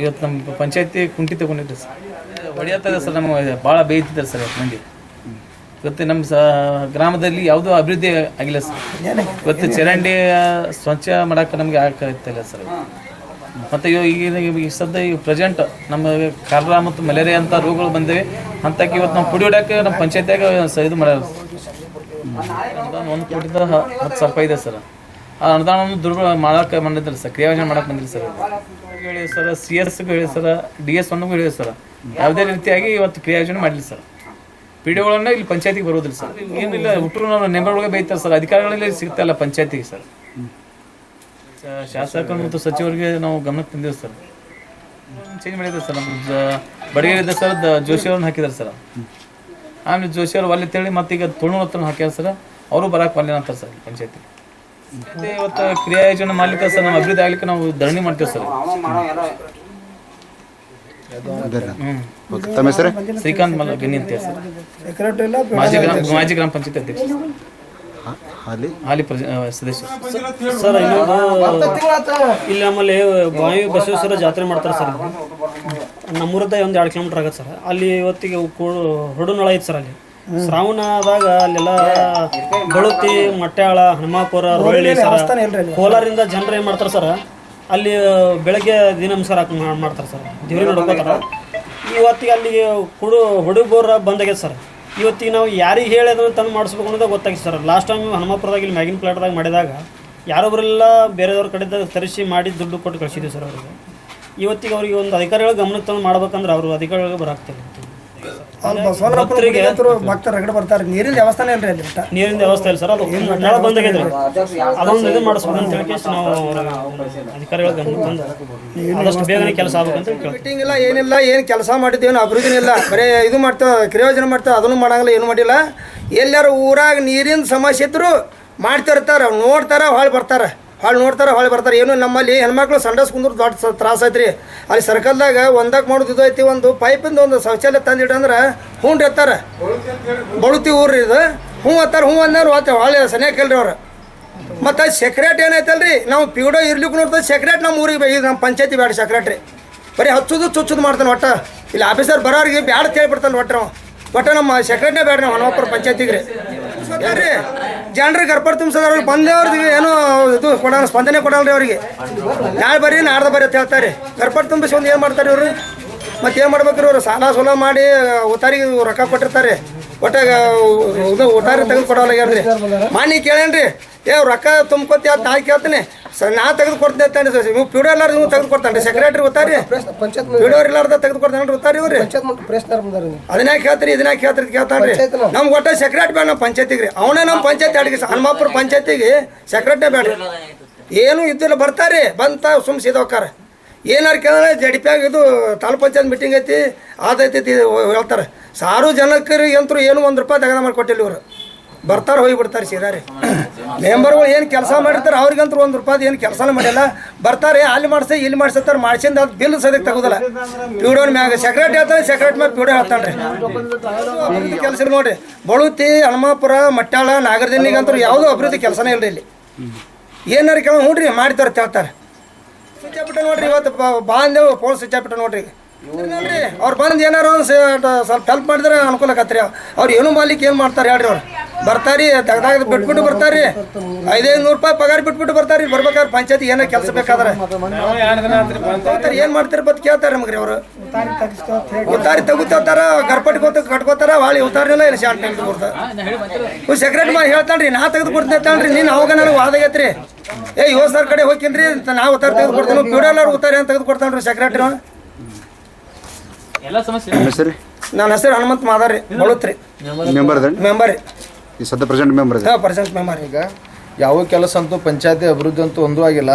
ಇವತ್ತು ನಮ್ಮ ಪಂಚಾಯತಿ ಕುಂಠಿತ ತಗೊಂಡಿದ್ದೆ ಸರ್. ಹೊಡೆಯತ್ತದೆ ಸರ್. ನಮಗೆ ಭಾಳ ಬೇಯ್ತಿದ್ದಾರೆ ಸರ್ ಮಂದಿ. ಇವತ್ತು ನಮ್ಮ ಗ್ರಾಮದಲ್ಲಿ ಯಾವುದೂ ಅಭಿವೃದ್ಧಿ ಆಗಿಲ್ಲ ಸರ್. ಇವತ್ತು ಚರಂಡಿ ಸ್ವಚ್ಛ ಮಾಡೋಕೆ ನಮಗೆ ಆಗ್ತಾಯಿಲ್ಲ ಸರ್. ಮತ್ತು ಈಗ ಸದ್ಯ ಈಗ ಪ್ರೆಸೆಂಟ್ ನಮ್ಮ ಕಾಲರಾ ಮತ್ತು ಮಲೇರಿಯಾ ಅಂತ ರೋಗಗಳು ಬಂದಿವೆ. ಅಂತಕ್ಕೆ ಇವತ್ತು ನಾವು ಕುಡಿಯೋಡಕ್ಕೆ ನಮ್ಮ ಪಂಚಾಯತಿಯಾಗ ಇದು ಮಾಡ್ಯಾರ. ಅನುದಾನ 1 ಕೋಟಿದ 10,000 ಇದೆ ಸರ್. ಆ ಅನುದಾನವನ್ನು ದುರ್ಬಳ ಮಾಡೋಕೆ ಬಂದಿದ್ದಿಲ್ಲ ಸರ್, ಕ್ರಿಯಾಯೋಜನೆ ಮಾಡೋಕೆ ಬಂದಿಲ್ಲ ಸರ್. ಹೇಳಿ ಸರ್, CS ಹೇಳಿ ಸರ್, DS 1ಗೂ ಹೇಳಿ ಸರ್, ಯಾವುದೇ ರೀತಿಯಾಗಿ ಇವತ್ತು ಕ್ರಿಯಾಯೋಜನೆ ಮಾಡಲಿಲ್ಲ ಸರ್. PDOಗಳನ್ನ ಇಲ್ಲಿ ಪಂಚಾಯತಿಗೆ ಬರೋದಿಲ್ಲ ಸರ್. ಏನಿಲ್ಲ ಹುಟ್ಟರು ನಾವು ನೆಂಬರ್ಗಳಿಗೆ ಬೈತಾರೆ ಸರ್. ಅಧಿಕಾರಿಗಳಲ್ಲಿ ಸಿಗ್ತಾಯಿಲ್ಲ ಪಂಚಾಯತಿಗೆ ಸರ್. ಶಾಸಕರು ಮತ್ತು ಸಚಿವರಿಗೆ ನಾವು ಗಮನಕ್ಕೆ ತಂದಿದ್ದೇವೆ ಸರ್. ಚೇಂಜ್ ಮಾಡಿದ್ದಾರೆ ಸರ್. ನಮ್ಮ ಬಡಗೇರಿದ್ದ ಸರ್ ಜೋಶಿ ಅವ್ರನ್ನ ಹಾಕಿದ್ದಾರೆ ಸರ್. ಆಮೇಲೆ ಜೋಶಿ ಅವರು ಅಲ್ಲಿ ಅಂತೇಳಿ ಮತ್ತೀಗ ತುಳುನೂರು ಹತ್ರ ಹಾಕ್ಯಾರ ಸರ್. ಅವರು ಬರೋಕೆ ಒಲ್ಲೆ ಅಂತಾರೆ ಸರ್ ಪಂಚಾಯತಿ. ಮತ್ತೆ ಇವತ್ತು ಕ್ರಿಯಾಯೋಜನೆ ಮಾಡ್ಲಿಕ್ಕೆ ಸರ್ ನಮ್ಮ ಅಭಿವೃದ್ಧಿ ಆಗ್ಲಿಕ್ಕೆ ನಾವು ಧರಣಿ ಮಾಡ್ತೇವೆ ಸರ್. ತಮ್ಮ ಹೆಸರು? ಶ್ರೀಕಾಂತ್ ಮಲ್ಲಗಿನಿ ಅಂತ ಸರ್, ಮಾಜಿ ಗ್ರಾಮ ಪಂಚಾಯತ್ ಅಧ್ಯಕ್ಷ, ಹಾಲಿ ಸದಸ್ಯ ಸರ್. ಇನ್ನೊಂದು ಇಲ್ಲಿ ನಮ್ಮಲ್ಲಿ ಬಾವಿ ಬಸವೇಶ್ವರ ಜಾತ್ರೆ ಮಾಡ್ತಾರೆ ಸರ್. ನಮ್ಮೂರದ ಒಂದು 2 ಕಿಲೋಮೀಟರ್ ಆಗತ್ತೆ ಸರ್. ಅಲ್ಲಿ ಇವತ್ತಿಗೆ ಹೊಡುನೊಳ ಐತೆ ಸರ್. ಅಲ್ಲಿ ಶ್ರಾವಣದಾಗ ಅಲ್ಲೆಲ್ಲ ಬಳುತಿ, ಮಟ್ಯಾಳ, ಹನುಮಾಪುರ, ರೋಳಿ ಸರ್, ಕೋಲಾರಿಂದ ಜನರು ಏನು ಮಾಡ್ತಾರೆ ಸರ್, ಅಲ್ಲಿ ಬೆಳಗ್ಗೆ ದಿನಂಸಾರ ಮಾಡ್ತಾರೆ ಸರ್, ದೇವ್ರಿಗೆ ನೋಡ್ಕೋತಾರೆ. ಇವತ್ತಿಗೆ ಅಲ್ಲಿಗೆ ಹುಡುಗರ ಬಂದಾಗ್ಯದ ಸರ್. ಇವತ್ತಿಗೆ ನಾವು ಯಾರಿಗೆ ಹೇಳಿ ಅದನ್ನು ತಂದು ಮಾಡಿಸ್ಬೇಕು ಅನ್ನೋದು ಗೊತ್ತಾಗಿತ್ತು ಸರ್. ಲಾಸ್ಟ್ ಟೈಮ್ ಹನುಮಾಪುರದಾಗ ಇಲ್ಲಿ ಮ್ಯಾಗಿನ ಪ್ಲಾಟ್ದಾಗ ಮಾಡಿದಾಗ ಯಾರೊಬ್ಬರೆಲ್ಲ ಬೇರೆಯವ್ರ ಕಡೆದಾಗ ತರಿಸಿ ಮಾಡಿ ದುಡ್ಡು ಕೊಟ್ಟು ಕಳಿಸಿದ್ವಿ ಸರ್ ಅವ್ರಿಗೆ. ಇವತ್ತಿಗೆ ಅವ್ರಿಗೆ ಒಂದು ಅಧಿಕಾರಿಗಳ ಗಮನಕ್ಕೆ ತಂದು ಮಾಡ್ಬೇಕಂದ್ರೆ ಅವರು ಅಧಿಕಾರಿಗಳಿಗೆ ಬರಾಕ್ತಿಲ್ಲ. ಭಕ್ತರು ರಗಡೆ ಬರ್ತಾರೆ. ನೀರಿನ ವ್ಯವಸ್ಥೆ ಇಲ್ರಿ ಅಲ್ಲಿ. ನೀರಿನ ವ್ಯವಸ್ಥೆ ಇಲ್ಲ ಸರ್. ಅದು ನಳ ಬಂದಾಗೈತ್ರಿ. ಅದೊಂದು ಇದು ಮಾಡಿಸ್ಬೇಕು ಅಂತ ಹೇಳಿ ನಾವು ಅಧಿಕಾರಿಗಳ ಗಮನಕ್ಕೆ ತಂದು ಆದಷ್ಟು ಬೇಗನೆ ಕೆಲಸ ಆಗ್ಬೇಕಂತ ಕೇಳ್ತೀವಿ. ಮೀಟಿಂಗ್ ಇಲ್ಲ, ಏನಿಲ್ಲ, ಏನು ಕೆಲಸ ಮಾಡಿದ್ದೇನು ಅಭಿವೃದ್ಧಿ ಇಲ್ಲ. ಬರೀ ಇದು ಮಾಡ್ತೇವೆ, ಕ್ರಿಯೋಜನೆ ಮಾಡ್ತೇವೆ, ಅದನ್ನು ಮಾಡಂಗಿಲ್ಲ, ಏನು ಮಾಡಿಲ್ಲ. ಎಲ್ಲರೂ ಊರಾಗ ನೀರಿನ ಸಮಸ್ಯೆ ಇದ್ರು ಮಾಡ್ತಿರ್ತಾರೆ, ನೋಡ್ತಾರೆ, ಹೊಳ್ಳಿ ಬರ್ತಾರೆ, ಹೊಳ್ಳಿ ಬರ್ತಾರೆ. ಏನು ನಮ್ಮಲ್ಲಿ ಹೆಣ್ಮಕ್ಳು ಸಂಡಸ್ ಕುಂದ್ರು ದೊಡ್ಡ ತ್ರಾಸ ಐತ್ರಿ. ಅಲ್ಲಿ ಸರ್ಕಲ್ದಾಗ ಒಂದಕ್ಕೆ ಮಾಡೋದು ಇದು ಐತಿ. ಒಂದು ಪೈಪಿಂದ ಒಂದು ಶೌಚಾಲಯ ತಂದಿಟ್ಟಂದ್ರೆ ಹ್ಞೂ ಇರ್ತಾರೆ. ಬಳುತಿ ಊರ್ರಿ ಇದು. ಹ್ಞೂ ಅತ್ತಾರ, ಹ್ಞೂ ಅಂದವ್ರು ಆತ ಹೊಳ್ಳಿ ಸನಿಯಾಕಲ್ರಿ ಅವ್ರು. ಮತ್ತು ಸೆಕ್ರೆಟ್ ಏನೈತಲ್ರಿ, ನಾವು PDO ಇರ್ಲಿಕ್ಕೆ ನೋಡ್ತೇವೆ. ಸೆಕ್ರೆಟ್ ನಮ್ಮ ಊರಿಗೆ ಇದು ನಮ್ಮ ಪಂಚಾಯತಿ ಬೇಡ ಸೆಕ್ರೆಟ್ರಿ. ಬರೀ ಚುಚ್ಚುದು ಮಾಡ್ತಾನೆ. ಒಟ್ಟು ಇಲ್ಲಿ ಆಫೀಸರ್ ಬರೋರಿಗೆ ಬ್ಯಾಡ ಹೇಳ್ಬಿಡ್ತಾನೆ. ಒಟ್ಟು ನಮ್ಮ ಸೆಕ್ರೆಟ್ನೇ ಬೇಡ ನಾವು ಹನುಮಾಪುರ ಪಂಚಾಯತಿಗೆ ರೀ. ರೀ ಜನರಿಗೆ ಗರ್ಪಡ್ ತುಂಬಿಸೋದ್ರಿಗೆ ಬಂದವ್ರಿಗೆ ಏನೋ ಇದು ಕೊಡೋಣ, ಸ್ಪಂದನೆ ಕೊಡಲ್ರಿ ಅವ್ರಿಗೆ. ನಾಳೆ ಬರ್ರಿ, ನಾಡ್ದ ಬರ್ರಿ ಅಂತ ಹೇಳ್ತಾರೆ. ಗರ್ಪಡ್ ತುಂಬಿಸಿ ಒಂದು ಏನು ಮಾಡ್ತಾರೆ ಇವರು? ಮತ್ತು ಏನು ಮಾಡ್ಬೇಕ್ರಿ ಇವರು? ಸಾಲ ಮಾಡಿ ಉತ್ತಾರಿಗೆ ರೊಕ್ಕ ಕೊಟ್ಟಿರ್ತಾರೆ. ಒಟ್ಟಾಗ ಇದು ಉತ್ತಾರಿ ತೆಗೆದು ಕೊಡೋಲ್ಲಾಗ್ಯಾರ್ರಿ. ಮಾನಿ ಕೇಳೇನ್ರಿ, ರೊಕ್ಕ ತುಂಬ್ಕೊತಿ ಅಂತ ನಾ ಕೇಳ್ತೀನಿ. ನಾ ತೆಗೆದು ಕೊಡ್ತೀನಿ ಅಂತ ನೀವು PDO ಎಲ್ಲಾರು ನೀವು ತೆಗೆದು ಕೊಡ್ತಾನೆ ರೀ. ಸೆಕ್ರೆಟ್ರಿ ಓದ್ತಾರಿ, PDO ಎಲ್ಲಾರ್ದ ತೆಗೆದು ಕೊಡ್ತಾನೆ ಓದ್ತಾರಿ ಇವ್ರಿ. ಅದನ್ನ ಕೇಳ್ತೀರಿ, ಇದನ್ನ ಕೇಳ್ತಾನೆ ರೀ. ನಮ್ಗೆ ಒಟ್ಟ ಸೆಕ್ರೆಟ್ ಬೇಡ ನಮ್ಮ ಪಂಚಾಯತಿಗೆ ರೀ. ಅವನೇ ನಮ್ಮ ಪಂಚಾಯತಿ ಅಡಿಗೆ ಹನುಮಾಪುರ ಪಂಚಾಯತಿಗೆ ಸೆಕ್ರೆಟ್ನೇ ಬೇಡ್ರಿ. ಏನು ಇದ್ದಿಲ್ಲ, ಬರ್ತಾರೆ ಬಂತ ಸುಮ್ ಸೀದೋಕ್ಕಾರ. ಏನಾರು ಕೇಳಿದ್ರೆ JDP ಇದು ತಾಲೂಕು ಪಂಚಾಯತ್ ಮೀಟಿಂಗ್ ಐತಿ, ಅದೈತಿ ಹೇಳ್ತಾರೆ. ಸಾರ್ವಜನಿಕರಿಗೆ ಅಂತೂ ಏನು 1 ರೂಪಾಯಿ ತೆಗೆದ ಮಾಡಿಕೊಟ್ಟಿಲ್ಲ ಇವರು. ಬರ್ತಾರೆ, ಹೋಗಿಬಿಡ್ತಾರೆ ಸೀದಾ ರೀ. ಮೆಂಬರ್ಗಳು ಏನು ಕೆಲಸ ಮಾಡಿರ್ತಾರೆ ಅವ್ರಿಗಂತೂ 1 ರೂಪಾಯಿ ಏನು ಕೆಲಸನೇ ಮಾಡಿಲ್ಲ. ಬರ್ತಾರೆ, ಅಲ್ಲಿ ಮಾಡಿಸಿ ಇಲ್ಲಿ ಮಾಡಿಸ್ತಾರೆ, ಮಾಡ್ಸಿಂದ ಅದು ಬಿಲ್ ಸದ್ಯಕ್ಕೆ ತಗೋದಿಲ್ಲ. PDO ಮ್ಯಾಗ ಸೆಕ್ರೆಟ್ ಹೇಳ್ತಾರೆ, ಸೆಕ್ರೆಟ್ ಮ್ಯಾಗ PDO ಹೇಳ್ತಾನೆ ರೀ. ಕೆಲಸ ಇಲ್ಲ ನೋಡಿರಿ. ಬಳುತಿ, ಹನುಮಾಪುರ, ಮಟ್ಯಾಳ, ನಾಗರದಿನ್ನಿಗಂತೂ ಯಾವುದೂ ಅಭಿವೃದ್ಧಿ ಕೆಲಸನೇ ಇಲ್ಲ ಇಲ್ಲಿ. ಏನಾರು ಕೇಳ ನೋಡ್ರಿ ಮಾಡ್ತಾರೆ ಹೇಳ್ತಾರೆ. ಸ್ವಿಚ್ ಹಾಕ್ಬಿಟ್ಟ ನೋಡ್ರಿ. ಇವತ್ತು ಬಾಂದೇವು ಫೋನ್ ಸ್ವಿಚ್ ಹಾಕ್ಬಿಟ್ಟ ನೋಡ್ರಿ. ನೋಡ್ರಿ ಅವ್ರು ಬಂದು ಏನಾರು ಸ್ವಲ್ಪ ಹೆಲ್ಪ್ ಮಾಡಿದ್ರೆ ಅನುಕೂಲ ಆಕತ್ರಿ. ಅವ್ರು ಏನು ಮಾಡ್ಲಿಕ್ಕೆ ಏನು ಮಾಡ್ತಾರೆ ಹೇಳ್ರಿ. ಅವ್ರು ಬರ್ತಾರಿ, ತೆಗ್ದಾಗ ಬಿಟ್ಬಿಟ್ಟು ಬರ್ತಾರಿ. 500 ರೂಪಾಯಿ ಪಗಾರ ಬಿಟ್ಬಿಟ್ಟು ಬರ್ತಾರಿ. ಬರ್ಬೇಕಾದ್ರೆ ಪಂಚಾಯತಿ ಏನೋ ಕೆಲಸ ಬೇಕಾದ್ರೆ ಏನು ಮಾಡ್ತಾರೆ ಬತ್ ಕೇಳ್ತಾರೆ ನಮ್ಗೆ ರೀ. ಅವರು ಉತ್ತಾರಿ ತೆಗಿತಾರ, ಗರ್ಪಟ್ಟಿ ಕಟ್ಕೋತಾರ, ಹೊಳ್ಳಿ ಉತ್ತಾರಿಲ್ಲ ಇಲ್ಲ ಶಾಂಟ್ ನಿಂತು ಕೊಡ್ತಾರೆ. ಸೆಕ್ರೆಟರಿ ಮಾಡಿ ಹೇಳ್ತಾನ್ರಿ, ನಾ ತೆಗೆದು ಕೊಡ್ತೀನಿ ಹೇಳ್ತಾನ್ರಿ. ನೀನು ಅವಾಗ ನನಗೆ ವಾದಾಗೈತ್ರಿ. ಯೋಸರ್ ಕಡೆ ಹೋಗ್ತೀನಿ ನಾ ಉತ್ತಾರ ತೆಗೆದು ಕೊಡ್ತೀನಿ. PDO ಎಲ್ಲರೂ ಉತ್ತಾರಿ ಅಂತ ತೆಗೆದು ಕೊಡ್ತಾನ್ರಿ ಸೆಕ್ರೆಟರಿ. ನನ್ನ ಹೆಸರು ಹನುಮಂತ ಮಾದಾರಿ, ಬಳುತ್ರಿ ಮೆಂಬರ್ ರೀ. ಈ ಸದ್ಯ ಪ್ರೆಸೆಂಟ್ ಮೆಂಬರ್. ಈಗ ಯಾವ ಕೆಲಸ ಅಂತೂ ಪಂಚಾಯತಿ ಅಭಿವೃದ್ಧಿ ಅಂತೂ ಒಂದೂ ಆಗಿಲ್ಲ.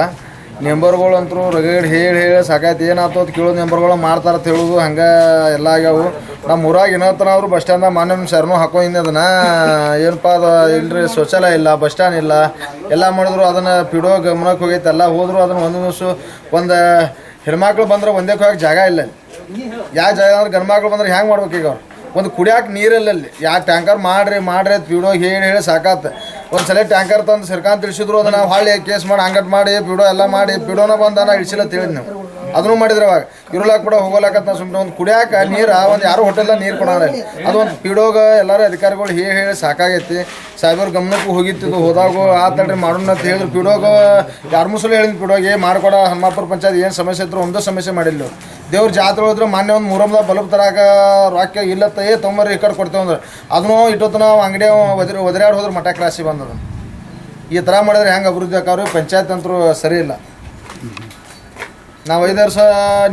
ಮೆಂಬರ್ಗಳು ಅಂತೂ ರಗಡ್ ಹೇಳಿ ಸಾಕಾಯ್ತು. ಏನಾಯ್ತು ಅಂತ ಕೇಳೋದು ಮೆಂಬರ್ಗಳು ಮಾಡ್ತಾರೆ ಅಂತ ಹೇಳೋದು ಹಂಗೆ ಎಲ್ಲ ಆಗ್ಯಾವು. ನಮ್ಮ ಊರಾಗ ಏನತ್ತನ ಅವರು ಬಸ್ ಸ್ಟ್ಯಾಂಡ್ದಾಗ ಮಾನ್ಯ ಸರ್ನು ಹಾಕೊಂಡಿದ್ದೆ. ಅದನ್ನು ಏನಪ್ಪ ಅದು ಇಲ್ಲರಿ, ಶೌಚಾಲಯ ಇಲ್ಲ, ಬಸ್ ಸ್ಟ್ಯಾಂಡ್ ಇಲ್ಲ, ಎಲ್ಲ ಮಾಡಿದ್ರು. ಅದನ್ನು PDO ಗಮನಕ್ಕೆ ಹೋಗೈತೆ. ಎಲ್ಲ ಹೋದ್ರು ಅದನ್ನು ಒಂದು ಹೆಣ್ಮಕ್ಳು ಬಂದ್ರೆ ಒಂದೇ ಹೋಗಕ್ಕೆ ಜಾಗ ಇಲ್ಲ. ಯಾವ ಜಾಗ ಅಂದ್ರೆ ಗಂಡ್ಮಕ್ಳು ಬಂದ್ರೆ ಹೆಂಗೆ ಮಾಡ್ಬೇಕು? ಈಗ ಅವ್ರು ಒಂದು ಕುಡಿಯೋಕೆ ನೀರಿಲ್ಲಲ್ಲಿ. ಯಾವ ಟ್ಯಾಂಕರ್ ಮಾಡ್ರಿ ಅಂತ PDO ಹೇಳಿ ಸಾಕಾತು. ಒಂದು ಸಲ ಟ್ಯಾಂಕರ್ ತಂದು ಸರ್ಕಾರ ತಿಳಿಸಿದ್ರು. ಅದನ್ನು ಹೊಳ್ಳಿ ಕೇಸ್ ಮಾಡಿ ಹಂಗಟ್ ಮಾಡಿ PDO ಎಲ್ಲ ಮಾಡಿ PDOನ ಬಂದಾನ ಇಳಿಸಿಲ್ಲ ತಿಳಿದ್ ನಾವು. ಅದನ್ನು ಮಾಡಿದ್ರೆ ಅವಾಗ ಇರ್ಲಾಕ ಕೂಡ ಹೋಗೋಲಾಕತ್ ನಾವು ಸುಮ್ಮನೆ ಒಂದು ಕುಡಿಯಾಕ ನೀರು ಒಂದು ಯಾರು ಹೋಟೆಲ್ದಾಗ ನೀರು ಕೊಡೋಲ್ಲ ಅದು ಒಂದು ಪಿಡೋಗ ಎಲ್ಲರೂ ಅಧಿಕಾರಿಗಳು ಹೇಳಿ ಸಾಕಾಗೈತಿ ಸಾಹೇಬ್ರ ಗಮನಕ್ಕೂ ಹೋಗಿತ್ತಿದ್ದು ಹೋದಾಗ ಆತಡ್ರಿ ಮಾಡೋಣ ಅಂತ ಹೇಳಿದ್ರು ಪಿಡೋಗ ಯಾರು ಮುಸಲು ಹೇಳಿದ್ ಪಿಡೋಗೆ ಮಾಡ್ಕೊಡ ಹನುಮಾಪುರ ಪಂಚಾಯತ್ ಏನು ಸಮಸ್ಯೆ ಇದ್ರು ಒಂದೂ ಸಮಸ್ಯೆ ಮಾಡಿಲ್ಲ ದೇವ್ರ ಜಾತ್ರೆ ಹೋದ್ರೆ ಮೊನ್ನೆ ಒಂದು ಮೂರಮ್ದಾಗ ಬಲ್ಬ್ ತರಾಕ ರೊಕ್ಕ ಇಲ್ಲತ್ತ ತೊಂಬರ್ರಿ ಈ ಕಡೆ ಕೊಡ್ತೇವೆ ಅಂದ್ರೆ ಅದನ್ನು ಇಟ್ಟೊತ್ತು ನಾವು ಅಂಗಡಿ ಒದರಾಡಿ ಹೋದ್ರೆ ಮಠ ಕ್ರಾಸಿ ಬಂದದ ಈ ಥರ ಮಾಡಿದ್ರೆ ಹೆಂಗೆ ಅಭಿವೃದ್ಧಿ ಆಕಾರು ಪಂಚಾಯತ್ ಅಂತರೂ ಸರಿ ಇಲ್ಲ ನಾವು 5 ವರ್ಷ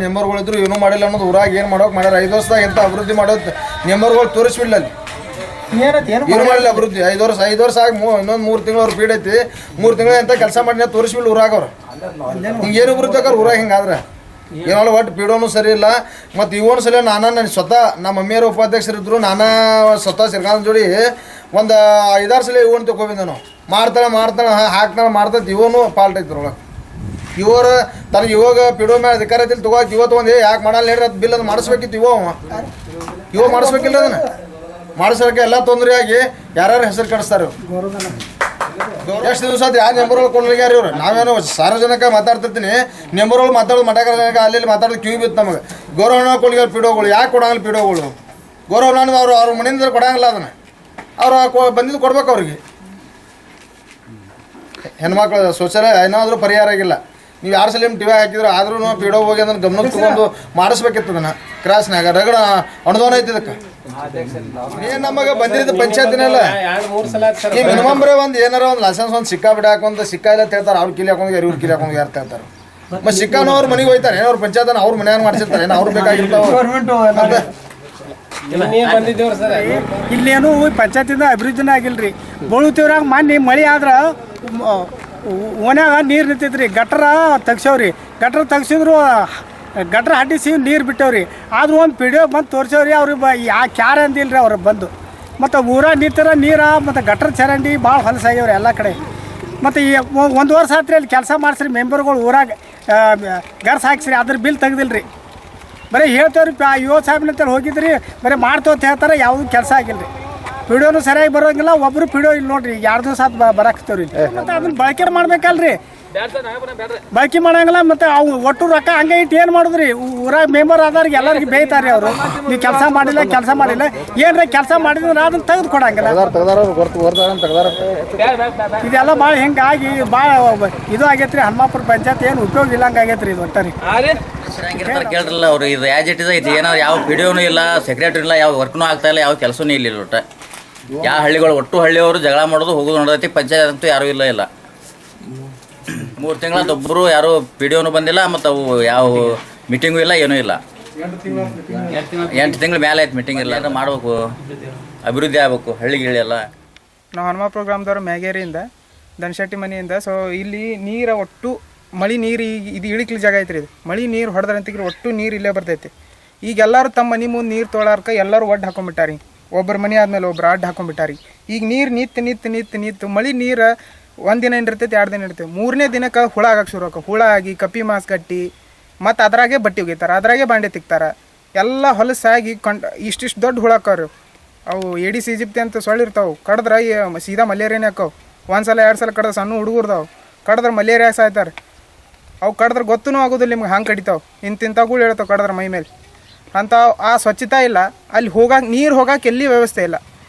ನೆಂಬರ್ಗಳಿದ್ರು ಏನೂ ಮಾಡಿಲ್ಲ ಅನ್ನೋದು ಊರಾಗ ಏನು ಮಾಡೋಕೆ ಮಾಡ್ಯಾರ 5 ವರ್ಷದಾಗ ಎಂಥ ಅಭಿವೃದ್ಧಿ ಮಾಡೋದು ನೆಂಬರ್ಗಳು ತೋರಿಸ್ಬಿಡಲ್ಲ ಅಲ್ಲಿ ಏನು ಮಾಡಿಲ್ಲ ಅಭಿವೃದ್ಧಿ 5 ವರ್ಷ ಆಗಿ ಇನ್ನೊಂದು 3 ತಿಂಗಳು ಅವ್ರು ಪೀಡ್ ಐತಿ 3 ತಿಂಗಳು ಎಂಥ ಕೆಲಸ ಮಾಡಿ ತೋರಿಸ್ಬಿಲ್ಲ ಊರಾಗ ಅವ್ರು ಹಿಂಗೆ ಏನು ಅಭಿವೃದ್ಧಿ ಆಕಾರ ಊರಾಗ ಹಿಂಗಾದ್ರೆ ಏನಲ್ಲ ಒಟ್ಟು ಪೀಡೋನು ಸರಿ ಇಲ್ಲ ಮತ್ತು ಇವನು ಸಲ ನಾನು ಸ್ವತಃ ನಮ್ಮ ಮಮ್ಮಿಯರು ಉಪಾಧ್ಯಕ್ಷರಿದ್ರು ನಾನು ಸ್ವತಃ ಸಿರ್ಗಾಂಧ ಜೋಡಿ ಒಂದು 5-6 ಸಲ ಇವನು ತಗೊಬಿದ್ದೆ ನಾವು ಮಾಡ್ತಾಳೆ ಹಾಕ್ತಾಳೆ ಇವನು ಫಾಲ್ಟ್ ಐತಿ ಒಳಗೆ ಇವರು ತನಗೆ ಇವಾಗ ಪಿಡೋ ಮೇಲೆ ಅಧಿಕಾರ ಐತಿ ತಗೋಕೆ ಇವತ್ತು ಒಂದು ಯಾಕೆ ಮಾಡಲ್ಲ ಹೇಳ್ರಿ ಅದು ಬಿಲ್ ಅದು ಮಾಡಿಸ್ಬೇಕಿತ್ತು ಇವ ಮಾಡಿಸ್ಬೇಕಿಲ್ಲ ಅದನ್ನು ಮಾಡಿಸೋಕೆ ಎಲ್ಲ ತೊಂದರೆ ಆಗಿ ಯಾರ್ಯಾರು ಹೆಸರು ಕೆಡಿಸ್ತಾರೆ ಎಷ್ಟು ದಿವಸ ಅದು ಯಾವ ನೆಂಬರ್ಗಳು ಕೊಡ್ಲಿಗ್ಯಾರ ಇವ್ರು ನಾವೇನು ಸಾರ್ವಜನಿಕ ಮಾತಾಡ್ತಿರ್ತೀನಿ ನೆಂಬರ್ಗಳು ಮಾತಾಡೋದು ಮಠ ಅಲ್ಲಿ ಮಾತಾಡೋದು ಕ್ಯೂ ಬಿತ್ತು ನಮಗೆ ಗೌರವ ಕೊಡ್ಲಿಗಾರ ಪಿಡೋಗಳು ಯಾಕೆ ಕೊಡಂಗಿಲ್ಲ ಪಿಡೋಗಳು ಗೌರವ ಅವ್ರ ಮನೆಯಿಂದ ಕೊಡಂಗಿಲ್ಲ ಅದನ್ನು ಅವ್ರು ಬಂದಿದ್ದು ಕೊಡ್ಬೇಕು ಅವ್ರಿಗೆ ಹೆಣ್ಮಕ್ಳು ಶೌಚಾಲಯ ಏನಾದರೂ ಪರಿಹಾರ ಆಗಿಲ್ಲ ನೀವು 2 ಸಲ ಟಿವಿ ಹಾಕಿದ್ರು ಆದ್ರೂ ಪಿಡೋ ಹೋಗಿ ಅದನ್ನು ಗಮನಕ್ಕೆ ತೊಗೊಂಡು ಮಾಡಿಸ್ಬೇಕಿತ್ತು ಅದನ್ನು ಕ್ರಾಸ್ನಾಗ ರಗಡ ಅನುದಾನ ಐತಿ ಇದಕ್ಕೆ ಏನು ನಮಗೆ ಬಂದಿದ್ದು ಪಂಚಾಯತಿನೆಲ್ಲ ಈ ಮಿನಿಮಮ್ ಬರೀ ಒಂದು ಏನಾರ ಒಂದು ಲೈಸೆನ್ಸ್ ಒಂದು ಸಿಕ್ಕಾ ಬಿಡ ಹಾಕೊಂಡ್ ಸಿಕ್ಕಾ ಇಲ್ಲ ಹೇಳ್ತಾರೆ ಅವ್ರು ಕಿಲಿ ಹಾಕೊಂಡು ಇವ್ರು ಕಿಲಿ ಹಾಕೊಂಡು ಯಾರು ಹೇಳ್ತಾರೆ ಮತ್ತು ಸಿಕ್ಕಾನು ಅವ್ರ ಮನೆಗೆ ಹೋಯ್ತಾರೆ ಏನೋ ಅವ್ರ ಪಂಚಾಯತನ ಅವ್ರ ಮನೆಯಾಗ ಮಾಡಿಸಿರ್ತಾರೆ ಏನೋ ಅವ್ರು ಬೇಕಾಗಿರ್ತಾವೆ ಇಲ್ಲೇನು ಪಂಚಾಯತಿಂದ ಅಭಿವೃದ್ಧಿನೇ ಆಗಿಲ್ರಿ ಬೋಳುತ್ತಿವ್ರಾಗ ಮೊನ್ನೆ ಮಳೆ ಆದ್ರೆ ಓನ್ಯಾಗ ನೀರು ನಿಂತೈತ್ರಿ ಗಟ್ರ ತೆಗ್ಸವ್ರಿ ಗಟ್ರ ತೆಗ್ಸಿದ್ರು ಗಟ್ರ ಹಡ್ಡಿಸಿ ನೀರು ಬಿಟ್ಟವ್ರಿ ಆದ್ರೂ ಒಂದು ಪಿಡಿಯೋ ಬಂದು ತೋರ್ಸವ್ರಿ ಅವ್ರಿಗೆ ಕ್ಯಾರ ಅಂದಿಲ್ರಿ ಅವ್ರು ಬಂದು ಮತ್ತು ಊರಾಗ ನಿಂತರ ನೀರು ಮತ್ತು ಗಟ್ರ ಚರಂಡಿ ಭಾಳ ಹೊಲಸಾಗ್ಯವ್ರಿ ಎಲ್ಲ ಕಡೆ ಮತ್ತು ಈ 1 ವರ್ಷ ಆತ್ರಿ ಅಲ್ಲಿ ಕೆಲಸ ಮಾಡಿಸ್ರಿ ಮೆಂಬರ್ಗಳು ಊರಾಗ ಗರ್ಸ್ ಹಾಕ್ಸ್ರಿ ಅದ್ರ ಬಿಲ್ ತೆಗ್ದಿಲ್ರಿ ಬರೀ ಹೇಳ್ತೇವ್ರಿ ಯುವ ಸಾಹೇಬ್ನಂತೇಳಿ ಹೋಗಿದ್ರಿ ಬರೀ ಮಾಡ್ತೇವೆ ಅಂತ ಹೇಳ್ತಾರೆ ಯಾವುದೂ ಕೆಲಸ ಆಗಿಲ್ಲ ರೀ ಪಿಡಿಯೋನು ಸರಿಯಾಗಿ ಬರೋಂಗಿಲ್ಲ ಒಬ್ಬರು ಪಿಡಿಯೋ ಇಲ್ಲಿ ನೋಡ್ರಿ 2 ದಿವಸ ಬರಾಕ್ತೇವ್ರಿ ಮತ್ತು ಅದನ್ನ ಬಳಕೆ ಮಾಡ್ಬೇಕಲ್ರಿ ಬಳಕೆ ಮಾಡಂಗಿಲ್ಲ ಮತ್ತು ಅವು ಒಟ್ಟು ರೊಕ್ಕ ಹಂಗೆ ಇಟ್ಟು ಏನು ಮಾಡಿದ್ರಿ ಊರಾಗ ಮೆಂಬರ್ ಆದವ್ರಿಗೆ ಎಲ್ಲರಿಗೆ ಬೇಯ್ತಾರೆ ಅವರು ನೀವು ಕೆಲಸ ಮಾಡಿಲ್ಲ ಏನ್ರಿ ಕೆಲಸ ಮಾಡಿದ್ರೆ ಅದನ್ನ ತೆಗೆದು ಕೊಡಂಗಿಲ್ಲ ಇದೆಲ್ಲ ಭಾಳ ಹಿಂಗಾಗಿ ಭಾಳ ಇದು ಆಗೈತ್ರಿ ಹನುಮಾಪುರ ಪಂಚಾಯತ್ ಏನು ಉಪಯೋಗ ಇಲ್ಲ ಹಂಗೆ ಆಗೈತ್ರಿ ಇದು ಒಟ್ಟಾರಿ ಕೇಳ್ರಲ್ಲ ಅವ್ರು ಇದು ಆ್ಯಸ್ ಇಟ್ ಇಸ್ ಐತಿ ಏನಾದ್ರು ಯಾವ ಪಿಡಿಯೋನು ಇಲ್ಲ ಸೆಕ್ರೆಟರಿ ಇಲ್ಲ ಯಾವ ವರ್ಕ್ನೂ ಆಗ್ತಾ ಇಲ್ಲ ಯಾವ ಕೆಲಸನೂ ಇಲ್ಲ ಒಟ್ಟು ಯಾವ ಹಳ್ಳಿಗಳು ಒಟ್ಟು ಹಳ್ಳಿಯವರು ಜಗಳ ಮಾಡೋದು ಹೋಗೋದು ನೋಡೈತಿ ಪಂಚಾಯತ್ ಅಂತೂ ಯಾರೂ ಇಲ್ಲ 3 ತಿಂಗಳೊಬ್ಬರು ಯಾರು ಪಿಡಿಯೋನು ಬಂದಿಲ್ಲ ಮತ್ತು ಅವು ಯಾವ ಮೀಟಿಂಗು ಇಲ್ಲ ಏನೂ ಇಲ್ಲ 8 ತಿಂಗಳ ಮೇಲೆ ಆಯ್ತು ಮೀಟಿಂಗ್ ಇಲ್ಲ ಅಂದ್ರೆ ಮಾಡ್ಬೇಕು ಅಭಿವೃದ್ಧಿ ಆಗ್ಬೇಕು ಹಳ್ಳಿಗಿಳಿ ಎಲ್ಲ ನಾವು ಹನುಮಾಪುರ ಗ್ರಾಮದವ್ರು ಮ್ಯಾಗೇರಿಯಿಂದ ದನಶೆಟ್ಟಿ ಮನೆಯಿಂದ ಸೊ ಇಲ್ಲಿ ನೀರು ಒಟ್ಟು ಮಳೆ ನೀರು ಈಗ ಇದು ಇಳಿಕ್ಲಿ ಜಾಗ ಐತ್ರಿ ಇದು ಮಳೆ ನೀರು ಹೊಡೆದ್ರಂತಿಗ್ರಿ ಒಟ್ಟು ನೀರು ಇಲ್ಲೇ ಬರ್ತೈತಿ ಈಗ ಎಲ್ಲರೂ ತಮ್ಮ ಮನೆ ಮುಂದೆ ನೀರು ತೊಳಾರ್ಕ ಎಲ್ಲರೂ ಒಡ್ಡು ಹಾಕೊಂಡ್ಬಿಟ್ಟಾರಿ ಒಬ್ಬರ ಮನೆ ಆದಮೇಲೆ ಒಬ್ರು ಅಡ್ಡು ಹಾಕೊಂಡ್ಬಿಟ್ಟಾರಿ ಈಗ ನೀರು ನಿಂತು ಮಳೆ ನೀರು 1 ದಿನ ಇರ್ತೈತಿ 2 ದಿನ ಇರ್ತೈತಿ 3ನೇ ದಿನಕ್ಕೆ ಹುಳ ಆಗಕ್ಕೆ ಶುರು ಆಗ ಹುಳ ಆಗಿ ಕಪ್ಪಿ ಮಾಸ್ ಕಟ್ಟಿ ಮತ್ತು ಅದ್ರಾಗೆ ಬಟ್ಟೆ ಒಗಿತಾರೆ ಅದ್ರಾಗೆ ಬಾಂಡೆ ತಿಕ್ತಾರೆ ಎಲ್ಲ ಹೊಲಸಾಗಿ ಇಷ್ಟಿಷ್ಟು ದೊಡ್ಡ ಹುಳ ಆಕವ್ರಿ ಅವು ಏಡಿಸ್ ಈಜಿಪ್ತಿ ಅಂತ ಸೊಳ್ಳಿರ್ತಾವೆ ಕಡ್ದ್ರೆ ಸೀದಾ ಮಲೇರಿಯಾನೇ ಹಾಕವು 1 ಸಲ 2 ಸಲ ಕಡ್ದ್ರೆ ಸಣ್ಣ ಹುಡುಗರ್ದಾವು ಕಡ್ದ್ರೆ ಮಲೇರಿಯಾ ಸಾಯ್ತಾರೆ ಅವು ಕಡ್ದ್ರೆ ಗೊತ್ತೂ ಆಗೋದಿಲ್ಲ ನಿಮ್ಗೆ ಹಂಗೆ ಕಡಿತಾವೆ ಇಂಥಗಳು ಹೇಳ್ತಾವೆ ಕಡ್ದ್ರೆ ಮೈ ಮೇಲೆ ಅಂತ ಆ ಸ್ವಚ್ಛತೆ ಇಲ್ಲ ಅಲ್ಲಿ ನೀರು ಹೋಗಕ್ಕೆ ಎಲ್ಲಿ ವ್ಯವಸ್ಥೆ ಇಲ್ಲ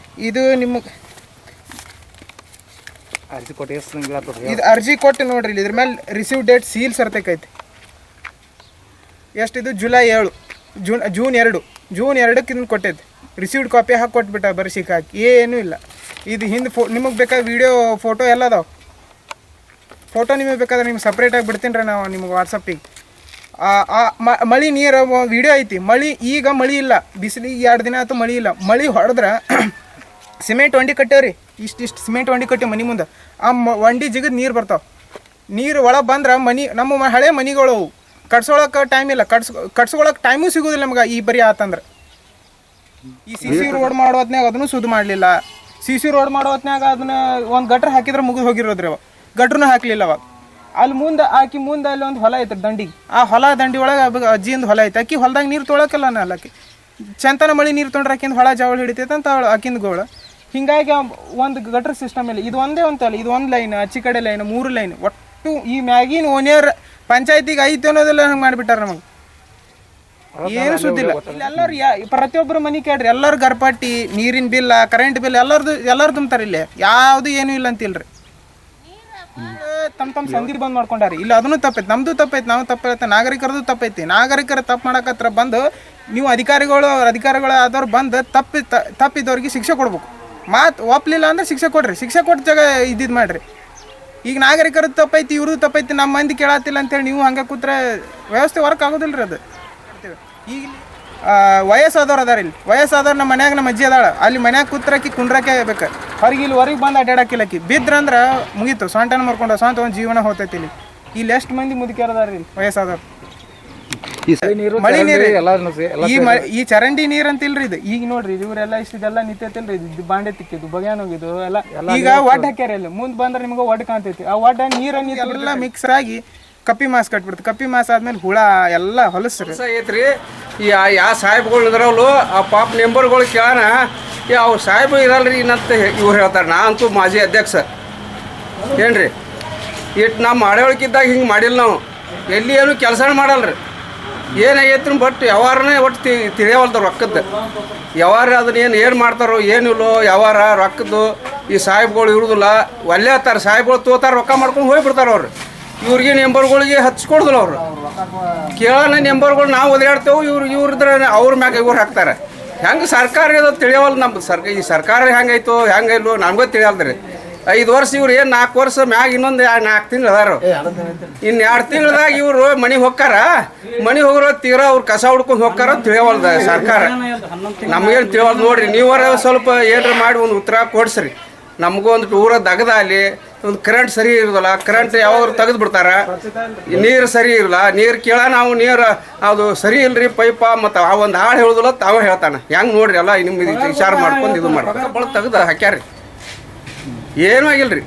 ಇದು ನಿಮಗೆ ಇದು ಅರ್ಜಿ ಕೊಟ್ಟು ನೋಡ್ರಿ ಇದ್ರ ಮೇಲೆ ರಿಸೀವ್ ಡೇಟ್ ಸೀಲ್ ಸರ್ತೈತಿ ಎಷ್ಟಿದು ಜುಲೈ 7 ಜೂನ್ 2 ಇದನ್ನು ಕೊಟ್ಟೈತಿ ರಿಸೀವ್ಡ್ ಕಾಪಿ ಹಾಕಿ ಕೊಟ್ಬಿಟ್ಟ ಬರೀ ಸಿಕ್ಕಾಕಿ ಏನೂ ಇಲ್ಲ ಇದು ಹಿಂದೆ ನಿಮಗೆ ಬೇಕಾದ ವೀಡಿಯೋ ಫೋಟೋ ಎಲ್ಲ ಅದಾವೆ ಫೋಟೋ ನಿಮಗೆ ಬೇಕಾದ್ರೆ ನಿಮ್ಗೆ ಸಪ್ರೇಟಾಗಿ ಬಿಡ್ತೀನಿ ರೀ ನಾವು ನಿಮಗೆ ವಾಟ್ಸಪ್ಪಿಗೆ ಮಳೆ ನೀರು ವೀಡಿಯೋ ಐತಿ ಈಗ ಮಳೆ ಇಲ್ಲ ಬಿಸಿಲಿಗೆ 2 ದಿನ ಆಯ್ತು ಮಳೆ ಇಲ್ಲ ಮಳೆ ಹೊಡೆದ್ರೆ ಸಿಮೆಂಟ್ ವಂಡಿ ಕಟ್ಟೇವ್ರಿ ಇಷ್ಟು ಸಿಮೆಂಟ್ ವಂಡಿ ಕಟ್ಟಿ ಮನೆ ಮುಂದೆ ಆ ವಂಡಿ ಜಿಗದ್ ನೀರು ಬರ್ತಾವೆ ನೀರು ಒಳಗೆ ಬಂದ್ರೆ ನಮ್ಮ ಹಳೆ ಮನೆಗಳು ಕಟ್ಸೋಳಕ್ಕೆ ಟೈಮ್ ಇಲ್ಲ ಕಟ್ಸ್ಕೊಳಕ್ಕೆ ಟೈಮೂ ಸಿಗೋದಿಲ್ಲ ನಮ್ಗೆ ಈ ಬರೀ ಆತಂದ್ರೆ ಈ ಸಿ ರೋಡ್ ಮಾಡೋ ಹೊತ್ನ್ಯಾಗ ಅದನ್ನು ಸುದ್ದು ಮಾಡಲಿಲ್ಲ ಸಿ ರೋಡ್ ಮಾಡೋ ಹೊತ್ನ್ಯಾಗ ಅದನ್ನ ಒಂದು ಗಟ್ರ ಹಾಕಿದ್ರೆ ಮುಗಿದು ಹೋಗಿರೋದ್ರಿ ಅವಾಗ ಗಟ್ರೂ ಹಾಕಲಿಲ್ಲ ಅವಾಗ ಅಲ್ಲಿ ಮುಂದೆ ಅಲ್ಲಿ ಒಂದು ಹೊಲ ಐತ್ರಿ ದಂಡಿಗೆ ಆ ಹೊಲ ದಂಡಿ ಒಳಗೆ ಅಜ್ಜಿಯಿಂದ ಹೊಲ ಐತೆ ಅಕ್ಕಿ ಹೊಲದಾಗ ನೀರು ತೊಳಕಲ್ಲ ಅಲ್ಲಕ್ಕಿ ಚಂತನ ಮಳೆ ನೀರು ತೊಗೊಂಡ್ರೆ ಆಕಿಂದ ಹೊಳ ಜಾವಳ ಹಿಡಿತೈತೆ ಅಂತ ಆಕಿಂದ ಗೋಳು ಹಿಂಗಾಗಿ ಒಂದು ಗಟ್ರ ಸಿಸ್ಟಮ್ ಇಲ್ಲ ಇದು ಒಂದೇ ಅಂತಲ್ಲ ಇದು 1 ಲೈನ್ ಆಚೆ ಕಡೆ ಲೈನ್ 3 ಲೈನ್ ಒಟ್ಟು ಈ ಮ್ಯಾಗಿನ ಓನಿಯರ್ ಪಂಚಾಯತಿಗೆ 5 ಅನ್ನೋದೆಲ್ಲ ಹಂಗೆ ಮಾಡಿಬಿಟ್ಟಾರೆ ನಮಗೆ ಏನು ಸುದ್ದಿ ಇಲ್ಲ. ಎಲ್ಲರೂ ಪ್ರತಿಯೊಬ್ಬರು ಮನೆ ಕೇಳ್ರಿ, ಎಲ್ಲರೂ ಗರ್ಪಟ್ಟಿ, ನೀರಿನ ಬಿಲ್, ಕರೆಂಟ್ ಬಿಲ್ ಎಲ್ಲರೂ ತುಂಬ್ತಾರೆ. ಇಲ್ಲಿ ಯಾವುದು ಏನೂ ಇಲ್ಲ ಅಂತಿಲ್ರಿ. ತಮ್ಮ ಸಂಧಿ ಬಂದ್ ಮಾಡ್ಕೊಂಡಾರಿ. ಇಲ್ಲ ಅದನ್ನು ತಪ್ಪೈತಿ, ನಮ್ದು ತಪ್ಪೈತಿ, ನಾವು ತಪ್ಪೈತೆ, ನಾಗರಿಕರದು ತಪ್ಪೈತಿ. ನಾಗರಿಕರ ತಪ್ಪು ಮಾಡಕತ್ರ ಬಂದು ನೀವು ಅಧಿಕಾರಿಗಳು ಆದವ್ರು ಬಂದು ತಪ್ಪಿದವ್ರಿಗೆ ಶಿಕ್ಷೆ ಕೊಡ್ಬೇಕು. ಮಾತು ಒಪ್ಪಲಿಲ್ಲ ಅಂದ್ರೆ ಶಿಕ್ಷೆ ಕೊಡ್ರಿ, ಶಿಕ್ಷೆ ಕೊಟ್ಟು ಜಾಗ ಇದ್ದಿದ್ದು ಮಾಡ್ರಿ. ಈಗ ನಾಗರಿಕರದ್ದು ತಪ್ಪೈತಿ, ಇವ್ರದ್ದು ತಪ್ಪೈತಿ, ನಮ್ಮ ಮಂದಿ ಕೇಳತ್ತಿಲ್ಲ ಅಂತೇಳಿ ನೀವು ಹಂಗೆ ಕೂತ್ರೆ ವ್ಯವಸ್ಥೆ ವರ್ಕ್ ಆಗೋದಿಲ್ಲ ರೀ ಅದು. ಈಗ ವಯಸ್ಸಾದವ್ರು ಅದಾರ, ಇಲ್ಲಿ ವಯಸ್ಸಾದವ್ರು ನಮ್ಮ ಮನ್ಯಾಗ ನಮ್ಮ ಅಜ್ಜಿ ಅದಾಳ, ಅಲ್ಲಿ ಮನ್ಯಾಗ ಕೂತ್ರಕ್ಕೆ ಕುಂಡ್ರಕ್ಕೆ ಬೇಕು. ಹೊರಗೆ ಬಂದು ಅಡ್ಡಾಡಕ್ಕಿಲ್ಲಕ್ಕಿ ಬಿದ್ರಂದ್ರೆ ಮುಗೀತು, ಸೊಂಟನ ಮರ್ಕೊಂಡು ಸ್ವಂತ ಒಂದು ಜೀವನ ಹೋಗ್ತೈತಿ. ಇಲ್ಲಿ ಎಷ್ಟು ಮಂದಿ ಮುದುಕಿಯರದಾರ ಇಲ್ಲಿ ವಯಸ್ಸಾದವ್ರು. ಮಳೆ ನೀರು ಈ ಚರಂಡಿ ನೀರ್ ಅಂತಿಲ್ರಿ ಇದು. ಈಗ ನೋಡ್ರಿ ಇವರೆಲ್ಲ ಇಷ್ಟೆಲ್ಲ ನಿಂತೈತಿಲ್ರಿ, ಇದು ಬಾಂಡೆ ತಿಕ್ಕಿದ್ದು ಬಗ್ಯಾನ್ ಹೋಗಿದ್ದು ಎಲ್ಲ. ಈಗ ಒಡ್ ಹಾಕ್ಯಾರ ಇಲ್ಲಿ, ಮುಂದೆ ಬಂದ್ರೆ ನಿಮ್ಗೆ ಒಡ್ ಕಾಣ್ತೈತಿ. ಆ ಒಡ್ಡ ನೀರೆಲ್ಲ ಮಿಕ್ಸ್ ಆಗಿ ಕಪ್ಪಿ ಮಾಸ್ ಕಟ್ಬಿಡ್ತು. ಕಪ್ಪಿ ಮಾಸ್ ಆದ್ಮೇಲೆ ಹುಳ ಎಲ್ಲ ಹೊಲಸ್ರಿ ಐತ್ರಿ. ಯಾವ ಸಾಹೇಬ್ಗಳು ಇದ್ರವಳು ಆ ಪಾಪ ನೆಂಬರ್ಗಳು ಕೇಳೋಣ, ಅವ್ರು ಸಾಹೇಬ್ ಇರಲ್ರಿ ಇನ್ನಂತ ಇವ್ರು ಹೇಳ್ತಾರೆ. ನಾ ಅಂತೂ ಮಾಜಿ ಅಧ್ಯಕ್ಷ ಏನ್ರಿ, ಇಟ್ಟು ನಮ್ಮ ಆಡಳಿಕಿದ್ದಾಗ ಹಿಂಗೆ ಮಾಡಿಲ್ಲ ನಾವು, ಎಲ್ಲಿ ಏನು ಕೆಲಸನ ಮಾಡಲ್ರಿ. ಏನಾಗೈತ್ರಿ ಬಟ್ ಯಾವಾರನೇ ಒಟ್ಟು ತಿಳಿಯವಲ್ದ ರೊಕ್ಕದ್ದು ಯಾವಾರ ಅದನ್ನ ಏನು ಮಾಡ್ತಾರೋ ಏನಿಲ್ಲೋ ಯಾವಾರ ರೊಕ್ಕದ್ದು ಈ ಸಾಹೇಬ್ಗಳು ಇರುದಿಲ್ಲ. ಒಲ್ಲೆ ಹತ್ತಾರ ಸಾಹೇಬ್ಗಳು ತೋತಾರ, ರೊಕ್ಕ ಮಾಡ್ಕೊಂಡು ಹೋಗ್ಬಿಡ್ತಾರೆ ಅವ್ರು. ಇವ್ರಿಗೆ ನೆಂಬರ್ಗಳಿಗೆ ಹಚ್ಕೊಡ್ದಿಲ್ಲ ಅವರು. ಕೇಳೋಣ ನೆಂಬರ್ಗಳು ನಾವು ಒದಾಡ್ತೇವೆ, ಇವ್ರಿದ್ರೆ ಅವ್ರ ಮ್ಯಾಗ ಇವ್ರು ಹಾಕ್ತಾರೆ. ಹೆಂಗೆ ಸರ್ಕಾರ ಇದು ತಿಳಿಯವಲ್ಲ ನಮ್ದು. ಈ ಸರ್ಕಾರ ಹೆಂಗಾಯ್ತು ಹೆಂಗಿಲ್ಲೋ ನಮ್ಗೂ ತಿಳಿಯಲ್ದ್ರಿ. 5 ವರ್ಷ ಇವ್ರು ಏನು 4 ವರ್ಷ ಮ್ಯಾಗ ಇನ್ನೊಂದು 4 ತಿಂಗಳು ಅದಾರು. ಇನ್ನು 2 ತಿಂಗಳದಾಗ ಇವರು ಮನೆಗೆ ಹೋಗ್ತಾರ. ಮನೆಗೆ ಹೋಗ್ರ ತೀರಾ ಅವ್ರು ಕಸ ಹುಡ್ಕೊಂಡು ಹೋಗ್ತಾರ ತಿಳಿಯವಲ್ದ ಸರ್ಕಾರ. ನಮಗೇನು ತಿಳಿವಲ್ದು ನೋಡ್ರಿ. ನೀವರ ಸ್ವಲ್ಪ ಏನ್ರ ಮಾಡಿ ಒಂದು ಉತ್ತರ ಕೊಡ್ಸ್ರಿ. ನಮಗೂ ಒಂದು ಊರ ದಗದ ಅಲ್ಲಿ ಒಂದು ಕರೆಂಟ್ ಸರಿ ಇರೋದಿಲ್ಲ, ಕರೆಂಟ್ ಯಾವಾಗ ತೆಗೆದು ಬಿಡ್ತಾರ. ನೀರು ಸರಿ ಇರಲ್ಲ, ನೀರು ಕೇಳ ನಾವು ನೀರು ಅದು ಸರಿ ಇಲ್ರಿ ಪೈಪ ಮತ್ತು ಆ ಒಂದು ಹಾಳು ಹೇಳೋದಿಲ್ಲ ತಾವೇ ಹೇಳ್ತಾನೆ. ಹೆಂಗೆ ನೋಡ್ರಿ ಎಲ್ಲ ನಿಮ್ಮ ವಿಚಾರ ಮಾಡ್ಕೊಂಡು ಇದು ಮಾಡ್ತಾರೆ. ಬಳ ತೆಗ್ದು ಹಾಕ್ಯಾರಿ, ಏನೂ ಆಗಿಲ್ರಿ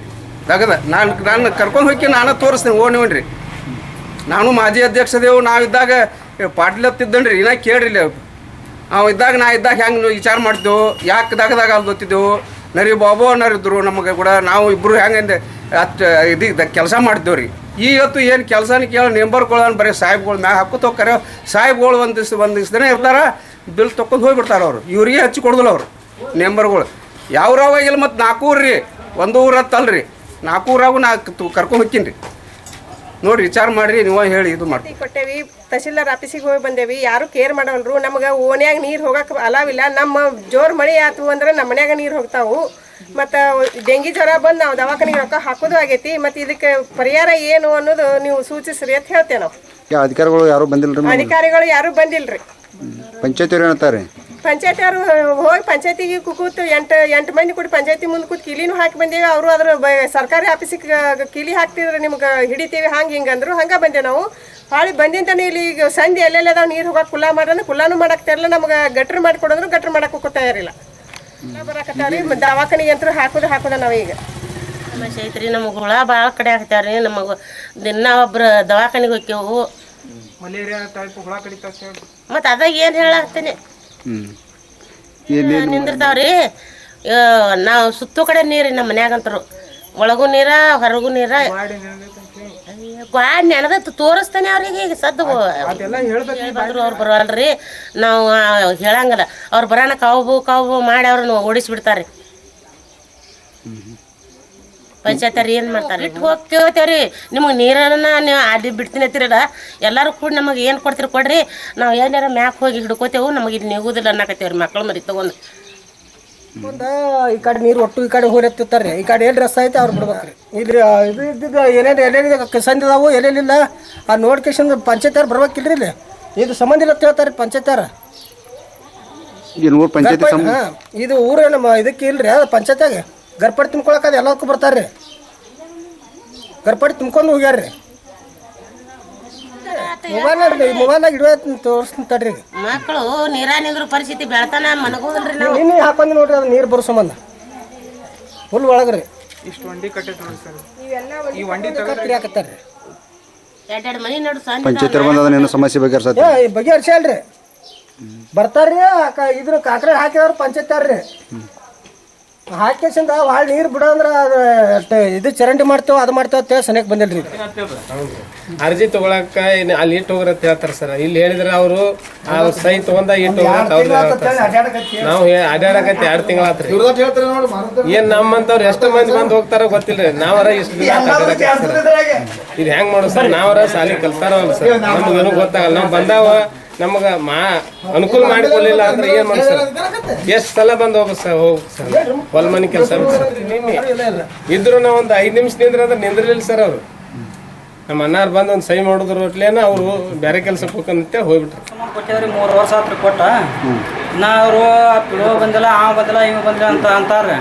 ತೆಗ್ದ. ನಾನು ಕರ್ಕೊಂಡು ಹೋಗಿ ನಾನು ತೋರಿಸ್ತೀನಿ ಓಣಿವನ್ರಿ. ನಾನು ಮಾಜಿ ಅಧ್ಯಕ್ಷದೇವು. ನಾವಿದ್ದಾಗ ಪಾಟೀಲ್ ಹತ್ತಿದ್ದನ್ರಿ, ಇನ್ನ ಕೇಳ್ರಿ ಅವ ಇದ್ದಾಗ ನಾ ಇದ್ದಾಗ ಹೆಂಗೆ ವಿಚಾರ ಮಾಡ್ತೇವೆ, ಯಾಕೆ ದಗದಾಗ ಅಲ್ಲಿ ಗೊತ್ತಿದ್ದೆವು. ನರಿ ಬಾಬು ಅನ್ನೋರಿದ್ರು ನಮಗೆ ಕೂಡ. ನಾವು ಇಬ್ಬರು ಹೆಂಗಂದೆ ಇದು ಕೆಲಸ ಮಾಡ್ತೇವೆ ರೀ. ಇವತ್ತು ಏನು ಕೆಲಸನ ಕೇಳಿ ನೆಂಬರ್ಗಳು ಬರೀ ಸಾಹೇಬ್ಗಳು ಮ್ಯಾಗ ಹಾಕೋತ ಹೋಗ್ತಾರೆ. ಸಾಹೇಬ್ಗಳು ಒಂದು ದಿವ್ಸ ಇರ್ತಾರೆ, ಬಿಲ್ ತೊಗೊಂಡು ಹೋಗ್ಬಿಡ್ತಾರೆ ಅವರು. ಇವ್ರಿಗೆ ಹಚ್ಚಿ ಕೊಡೋದಿಲ್ಲ ಅವರು ನೆಂಬರ್ಗಳು. ಯಾವ್ರಾವಾಗಿಲ್ಲ. ಮತ್ತು 4 ಊರು ರೀ, ಒಂದು ಊರು ಹತ್ತಲ್ರಿ, 4 ಊರಾಗೂ ನಾ ಕರ್ಕೊಂಡು ಹೋಗ್ತೀನಿ ರೀ. ನೋಡಿರಿ ವಿಚಾರ ಮಾಡಿರಿ, ನೀವು ಹೇಳಿ ಇದು ಮಾಡಿ ಕೊಟ್ಟೇವಿ. ತಹಶೀಲ್ದಾರ್ ಆಫೀಸಿಗೆ ಹೋಗಿ ಬಂದೇವಿ, ಯಾರು ಕೇರ್ ಮಾಡೋಲ್ರು. ನಮ್ಗೆ ಓನ್ಯಾಗ ನೀರು ಹೋಗಕ್ಕೆ ಅಲಾವಿಲ್ಲ. ನಮ್ಮ ಜೋರು ಮಳೆ ಆಯ್ತು ಅಂದ್ರೆ ನಮ್ಮ ಮನ್ಯಾಗ ನೀರು ಹೋಗ್ತಾವು. ಮತ್ತು ಡೆಂಗಿ ಜ್ವರ ಬಂದು ನಾವು ದವಾಖಾನೆಗೆ ರೊಕ್ಕ ಹಾಕೋದು ಆಗೈತಿ. ಮತ್ತು ಇದಕ್ಕೆ ಪರಿಹಾರ ಏನು ಅನ್ನೋದು ನೀವು ಸೂಚಿಸ್ರಿ ಅಂತ ಹೇಳ್ತೇವೆ ನಾವು. ಅಧಿಕಾರಿಗಳು ಯಾರು ಬಂದಿಲ್ಲ? ಅಧಿಕಾರಿಗಳು ಯಾರು ಬಂದಿಲ್ರಿ. ಪಂಚಾಯತ್ ಅವ್ರು ಏನಂತಾರೆ? ಪಂಚಾಯತಿ ಅವರು ಹೋಗಿ ಪಂಚಾಯತಿಗೆ ಕೂತು 8 ಮಂದಿ ಕೂಡಿ ಪಂಚಾಯತಿ ಮುಂದೆ ಕೂತು ಕೀಲಿನೂ ಹಾಕಿ ಬಂದೇವಿ. ಅವರು ಅದ್ರ ಸರ್ಕಾರಿ ಆಫೀಸಿಗೆ ಕೀಲಿ ಹಾಕ್ತಿದ್ರೆ ನಿಮ್ಗೆ ಹಿಡಿತೀವಿ ಹಂಗೆ ಹಿಂಗೆ ಅಂದರು. ಹಂಗೆ ಬಂದೆ ನಾವು. ಹಾಳಿ ಬಂದಿಂತಾನೆ ಇಲ್ಲಿ ಈಗ ಸಂಧಿ ಎಲ್ಲೆಲ್ಲ ಅದಾವ ನೀರು ಹೋಗಕ್ಕೆ ಕುಲ್ಲ ಮಾಡೋಣ, ಕುಲ್ಲಾನು ಮಾಡಾಕ್ತಾರಲ್ಲ. ನಮ್ಗೆ ಗಟ್ರ ಮಾಡಿಕೊಡೋದ್ರು ಗಟ್ರ ಮಾಡಕ್ಕೆ ಹೋಗ್ತಾ ಇರಲಿಲ್ಲ. ಬರಾಕತ್ತಾವ್ರಿ ದವಾಖಾನಿಗೆ ಅಂತೂ ಹಾಕೋದ ನಾವೀಗ ಸಮಸ್ಯೆ ಐತ್ರಿ. ನಮಗೆ ಹುಳ ಭಾಳ ಕಡೆ ಆಗ್ತಾವ್ರಿ. ನಮಗೆ ದಿನ ಒಬ್ರು ದವಾಖಾನಿಗೆ ಹೋಗ್ತೇವು. ಮಲೇರಿಯಾ ಟೈಪ್ ಹುಳ ಕಡಿತಾವ. ಮತ್ತು ಅದಾಗ ಏನು ಹೇಳಾಕ್ತೇನೆ ನಿಂದಿರ್ತಾವ್ರಿ. ನಾವು ಸುತ್ತು ಕಡೆ ನೀರು ನಮ್ಮ ಮನ್ಯಾಗಂತರು, ಒಳಗೂ ನೀರ ಹೊರಗೂ ನೀರ. ಗಾಡಿ ನೆನದ ತೋರಿಸ್ತಾನೆ ಅವ್ರಿಗೆ. ಈಗ ಸದ್ದು ಬಂದ್ರು ಅವ್ರು ಬರೋಲ್ರಿ, ನಾವು ಹೇಳಂಗಲ್ಲ. ಅವ್ರು ಬರೋಣ ಕಾವು ಮಾಡಿ ಅವ್ರನ್ನ ಓಡಿಸ್ಬಿಡ್ತಾರೆ. ಪಂಚಾಯತರು ಏನು ಮಾಡ್ತಾರೆ, ಇಟ್ಟು ಹೋಗ್ತೇವ್ರಿ. ನಿಮಗೆ ನೀರನ್ನ ನೀವು ಅಡ್ಡಿ ಬಿಡ್ತೀನಿ ಅಂತೀರಲ್ಲ, ಎಲ್ಲರೂ ಕೂಡ ನಮಗೆ ಏನು ಕೊಡ್ತೀರಿ ಕೊಡ್ರಿ, ನಾವು ಏನಾರ ಮ್ಯಾಕ್ ಹೋಗಿ ಹಿಡ್ಕೋತೇವು. ನಮಗೆ ಇಲ್ಲಿ ನೆಗುದಿಲ್ಲ ಅನ್ನಕತ್ತೇವ್ರಿ ಮಕ್ಕಳು ಮರಿ ತೊಗೊಂಡು. ಈ ಕಡೆ ನೀರು ಒಟ್ಟು ಈ ಕಡೆ ಹೋಗ್ತಿರ್ತಾರೆ. ಈ ಕಡೆ ಏನು ರಸ ಐತೆ ಅವ್ರು ಬಿಡ್ಬೇಕ್ರಿ. ಇಲ್ಲಿ ಇದು ಇದ್ದಿದ್ದು ಎಲ್ಲೆಲ್ಲಿ ಸಂಧಿ ಅದಾವು ಎಲ್ಲೆಲ್ಲಿಲ್ಲ ಆ ನೋಡ್ಕೇಶನ್ ಪಂಚಾಯತ್ಯಾರು ಬರ್ಬೇಕಿಲ್ರಿ. ಇಲ್ಲಿ ಇದು ಸಂಬಂಧ ಇಲ್ಲ ಹೇಳ್ತಾರೆ ಪಂಚಾಯತ್ಯಾರ. ಇದು ಊರು ನಮ್ಮ ಇದಕ್ಕೆ ಇಲ್ರಿ ಪಂಚಾಯತ್ಯಾಗ ಗರ್ಪಡಿ ತುಂಬ್ಕೊಳಕ ಎಲ್ಲದಕ್ಕೂ ಬರ್ತಾರೆ. ಗರ್ಪಡಿ ತುಂಬ್ಕೊಂಡು ಹೋಗ್ಯಾರ್ರಿ. ಮೊಬೈಲ್ನಾಗ ಇಡುವ ತೋರಿಸ್ತಾಡ್ರಿ. ಮಕ್ಕಳು ನೀರ ನಿಂದ್ರ ಪರಿಸ್ಥಿತಿ ಬೆಳತಾನ ಮನಗೋದಲ್ರಿ. ನೀನು ಹಾಕೊಂಡು ನೋಡ್ರಿ, ಅದು ನೀರು ಬರೋ ಸಂಬಂಧ ಫುಲ್ ಒಳಗ್ರಿ. ಇಷ್ಟು ವಂಡಿ ಕಟ್ಟೈತೆ ನೋಡಿ ಸರ್. ಈ ವಂಡಿ ಕಟ್ಟಿ ಹಾಕತ್ತಾರ್ರಿ. 2 ಮನೆ ನಡು ಪಂಚಾಯತ್ ಸಮಸ್ಯೆ ಬಗೆಹರಿಸಲ್ರಿ. ಬರ್ತಾರ್ರಿ ಇದ್ರ ಕಾಕ್ರೆ ಹಾಕಿದವ್ರು ಪಂಚಾಯತ್ಯಾರ್ರಿ. ಹಾಕಿಸಿಂದ ಭಾಳ ನೀರು ಬಿಡೋ ಅಂದ್ರೆ ಅದು ಇದು ಚರಂಡಿ ಮಾಡ್ತೇವೆ ಅದು ಮಾಡ್ತೇವೆ ಅಂತ ಸನಿಯಕ್ಕೆ ಬಂದಿಲ್ರಿ ಅರ್ಜಿ ತಗೊಳಕ ಅಲ್ಲಿ ಇಟ್ಟು ಹೋಗ್ರ ಅಂತ ಹೇಳ್ತಾರೆ ಸರ್. ಇಲ್ಲಿ ಹೇಳಿದ್ರೆ ಅವರು ಸೈ ತಗೊಂಡ ಇಟ್ಟು ನಾವು ಅಡ್ಯಾಡಕತ್ತಿ 2 ತಿಂಗಳಾತ್ರಿ. ಏನ್ ನಮ್ಮಂತವ್ರು ಎಷ್ಟು ಮಂದಿ ಬಂದು ಹೋಗ್ತಾರ ಗೊತ್ತಿಲ್ರಿ. ನಾವರ ಇಷ್ಟು ಇದು ಹೆಂಗ್ ಮಾಡೋದು ಸರ್? ನಾವರ ಸಾಲಿ ಕಲ್ತಾರಲ್ಲ ಸರ್, ನಮ್ಗೇನು ಗೊತ್ತಾಗಲ್ಲ. ನಾವು ಬಂದಾವ ನಮಗ ಅನುಕೂಲ ಮಾಡಿಕೊಡ್ಲಿಲ್ಲ ಅಂದ್ರೆ ಏನ್ ಮಾಡಿ ಸರ್? ಎಷ್ಟು ಸಲ ಬಂದು ಹೋಗ ಸರ್ ಹೊಲ ಮನೆ ಕೆಲಸ ಇದ್ರು ನಾವು ಒಂದು 5 ನಿಮಿಷ ನಿಂದ್ರೆ ಅಂದ್ರೆ ನಿಂದ್ರಲಿಲ್ಲ ಸರ್. ಅವರು ನಮ್ಮ ಅಣ್ಣಾರು ಬಂದು ಒಂದು ಸೈ ಮಾಡಿದ್ರು ಒಟ್ಲೇನ ಅವರು ಬೇರೆ ಕೆಲಸಕ್ಕೆ ಹೋಗಂತ ಹೋಗ್ಬಿಟ್ರು. ಕೊಟ್ಟೇವ್ರಿ 3 ವರ್ಷ ಆತ್ರಿ ಕೊಟ್ಟ. ಇನ್ನು ಅವರು ಪಿಡೋ ಬಂದಿಲ್ಲ, ಆ ಬಂದಿಲ್ಲ, ಇವ್ ಬಂದಿಲ್ಲ ಅಂತ ಅಂತಾರೆ.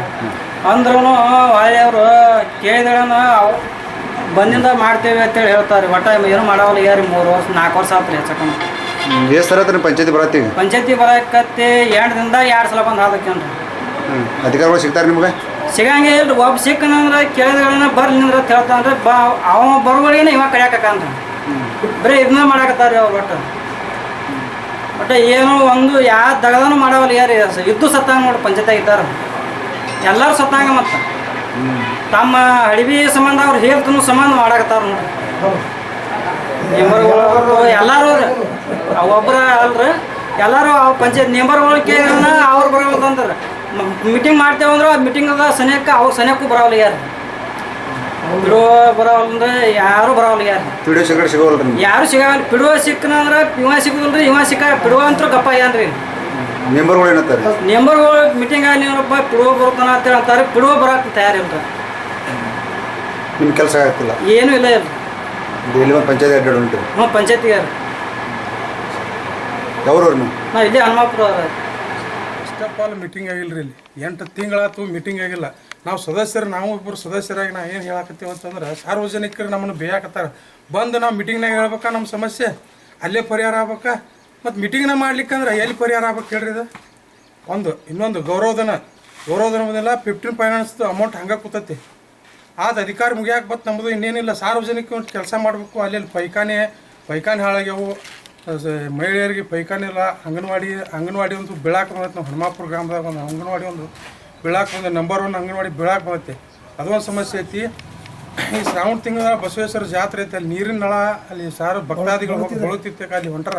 ಅಂದ್ರೂ ಹೊಳ್ಳಿ ಅವರು ಕೇಳಿದಳನ ಬಂದಿಂದ ಮಾಡ್ತೇವೆ ಅಂತೇಳಿ ಹೇಳ್ತಾರೆ. ಒಟ್ಟ ಏನು ಮಾಡವಲ್ಲ ಯಾರು 3 ವರ್ಷ 4 ವರ್ಷ ಆತ್ರಿ ಹೆಚ್ಚಕಂತ. ಎಷ್ಟು ಸಲ ಆತ್ರಿ ಪಂಚಾಯತಿ ಬರತ್ತೀವಿ? ಪಂಚಾಯತಿ ಬರಕತ್ತಿ 2 ದಿನದ 2 ಸಲ ಬಂದು ಹಾದಕ್ಕೇನ್ರಿ. ಅಧಿಕಾರಿಗಳು ಸಿಗ್ತಾರೆ ನಿಮ್ಗೆ? ಸಿಗಂಗೆ ಇಲ್ರಿ. ಒಬ್ಬ ಸಿಕ್ಕನಂದ್ರೆ ಕೇಳಿದಗಳನ್ನ ಬರ್ಲಿ ನಿಂದ್ರೆ ಅಂತ ಹೇಳ್ತಾನ್ರಿ. ಅವ ಬರುವಳಿಗೇನೆ ಇವಾಗ ಕಡಿಯಾಕಂತ ಬರೀ ಇದನ್ನ ಮಾಡಾಕತ್ತಾರ್ರಿ ಅವ್ರು. ಒಟ್ಟು ಏನು ಒಂದು ಯಾವ ದಗದನು ಮಾಡವಲ್ಲ ಯಾರು ಇದ್ದು ಸತ್ತಾಗ ನೋಡಿ ಪಂಚಾಯತ್ ಇದ್ದಾರೆ ಎಲ್ಲರೂ ಸತ್ತಾಗ. ಮತ್ತು ತಮ್ಮ ಅಡಿವಿ ಸಂಬಂಧ ಅವ್ರು ಹೇಳ್ತೂ ಸಂಬಂಧ ಮಾಡಾಕತ್ತಾರ ನೋಡ್ರಿ. ಮೆಂಬರ್ಗಳು ಎಲ್ಲರೂ ಒಬ್ಬರ ಅಲ್ರಿ, ಎಲ್ಲರೂ ಪಂಚಾಯತ್ ಮೆಂಬರ್ಗಳು ಕೇಳಿದ್ರೆ ಅವ್ರು ಬರೋದಂದ್ರೆ ಮೀಟಿಂಗ್ ಮಾಡ್ತೇವೆ ಅಂದ್ರೆ ಆ ಮೀಟಿಂಗದ ಸನಿಯಕ್ಕೆ ಅವ್ರು ಸನಿಯಕ್ಕೂ ಬರೋಲ್ಲ ಯಾರು. ಪಿಡುವ ಬರೋಲ್ಲಂದ್ರೆ ಯಾರು ಬರೋಲ್ಲ ಯಾರು. ಪಿಡಿಒ ಸಿಗೋಲ್ರಿ? ಯಾರು ಸಿಗಲ್ಲ. ಪಿಡುವ ಸಿಕ್ಕನಂದ್ರೆ ಇವ ಸಿಗುದಿಲ್ರಿ, ಇವ ಸಿಕ್ಕ ಪಿಡುವ ಅಂತೂ ಗಪ್ಪ ಏನ್ರಿ. ಮೆಂಬರ್ಗಳು ಏನಂತಾರೆ? ಮೆಂಬರ್ಗಳು ಮೀಟಿಂಗ್ ನೀವಪ್ಪ ಪಿಡುವ ಬರ್ತಾನ ಅಂತ ಹೇಳ್ತಾರೆ. ಪಿಡುವ ಬರೋಕೆ ತಯಾರಿಲ್ಲ. ನಿಮ್ಮ ಕೆಲಸ ಆಗ್ತಿಲ್ಲ? ಏನೂ ಇಲ್ಲ ಇಲ್ಲ. ಇಲ್ಲಿ ಒಂದು ಪಂಚಾಯತಿ ಅಡ್ಡಾಡು ಉಂಟು? ಹ್ಞೂ ಪಂಚಾಯತಿ ಯಾರು ಯಾವ್ರವ್ರು? ನಾವು ಇಲ್ಲಿ ಹನುಮಾಪುರ. ಇಷ್ಟಪ್ಪ ಅಲ್ಲಿ ಮೀಟಿಂಗ್ ಆಗಿಲ್ರಿ. ಇಲ್ಲಿ 8 ತಿಂಗಳಾಯ್ತು ಮೀಟಿಂಗ್ ಆಗಿಲ್ಲ. ನಾವು ಸದಸ್ಯರು, ನಾವು ಇಬ್ಬರು ಸದಸ್ಯರಾಗಿ ನಾವು ಏನು ಹೇಳಕತ್ತೀವಿ ಅಂತಂದ್ರೆ ಸಾರ್ವಜನಿಕರು ನಮ್ಮನ್ನು ಬೇಯಾಕತ್ತಾರ. ಬಂದು ನಾವು ಮೀಟಿಂಗ್ನಾಗ ಹೇಳ್ಬೇಕಾ ನಮ್ಮ ಸಮಸ್ಯೆ? ಅಲ್ಲೇ ಪರಿಹಾರ ಆಗ್ಬೇಕಾ? ಮತ್ತು ಮೀಟಿಂಗ್ನ ಮಾಡ್ಲಿಕ್ಕಂದ್ರೆ ಎಲ್ಲಿ ಪರಿಹಾರ ಆಗ್ಬೇಕು ಹೇಳ್ರಿ? ಇದು ಇನ್ನೊಂದು ಗೌರವಧನ ಬಂದಿಲ್ಲ. 15 ಫೈನಾನ್ಸ್ದು ಅಮೌಂಟ್ ಹಂಗೆ ಕೂತೈತಿ. ಅದು ಅಧಿಕಾರ ಮುಗಿಯಾಕೆ ಬತ್ತು ನಮ್ಮದು ಇನ್ನೇನಿಲ್ಲ. ಸಾರ್ವಜನಿಕ ಕೆಲಸ ಮಾಡಬೇಕು. ಅಲ್ಲಿ ಪೈಖಾನೆ ಹಾಳಾಗ್ಯಾವು, ಮಹಿಳೆಯರಿಗೆ ಪೈಖಾನೆ ಇಲ್ಲ. ಅಂಗನವಾಡಿ ಒಂದು ಬೀಳಾಕ ಬಂದೈತೆ. ನಾವು ಹನುಮಾಪುರ ಗ್ರಾಮದಾಗ ಒಂದು ಅಂಗನವಾಡಿ ಒಂದು ಬೀಳಾಕ ಬಂದ ನಂಬರ್ 1 ಅಂಗನವಾಡಿ ಬೀಳಾಕ ಬಂದೈತೆ. ಅದೊಂದು ಸಮಸ್ಯೆ ಐತಿ. ಈ ಶ್ರಾವಣ ತಿಂಗಳ ಬಸವೇಶ್ವರ ಜಾತ್ರೆ ಐತೆ. ಅಲ್ಲಿ ನೀರಿನ ನಳ ಅಲ್ಲಿ ಭಕ್ತಾದಿಗಳು ಹೋಗಿ ಬಳುತ್ತಿರ್ತ ಅಲ್ಲಿ ಹೊಂಟಾರ.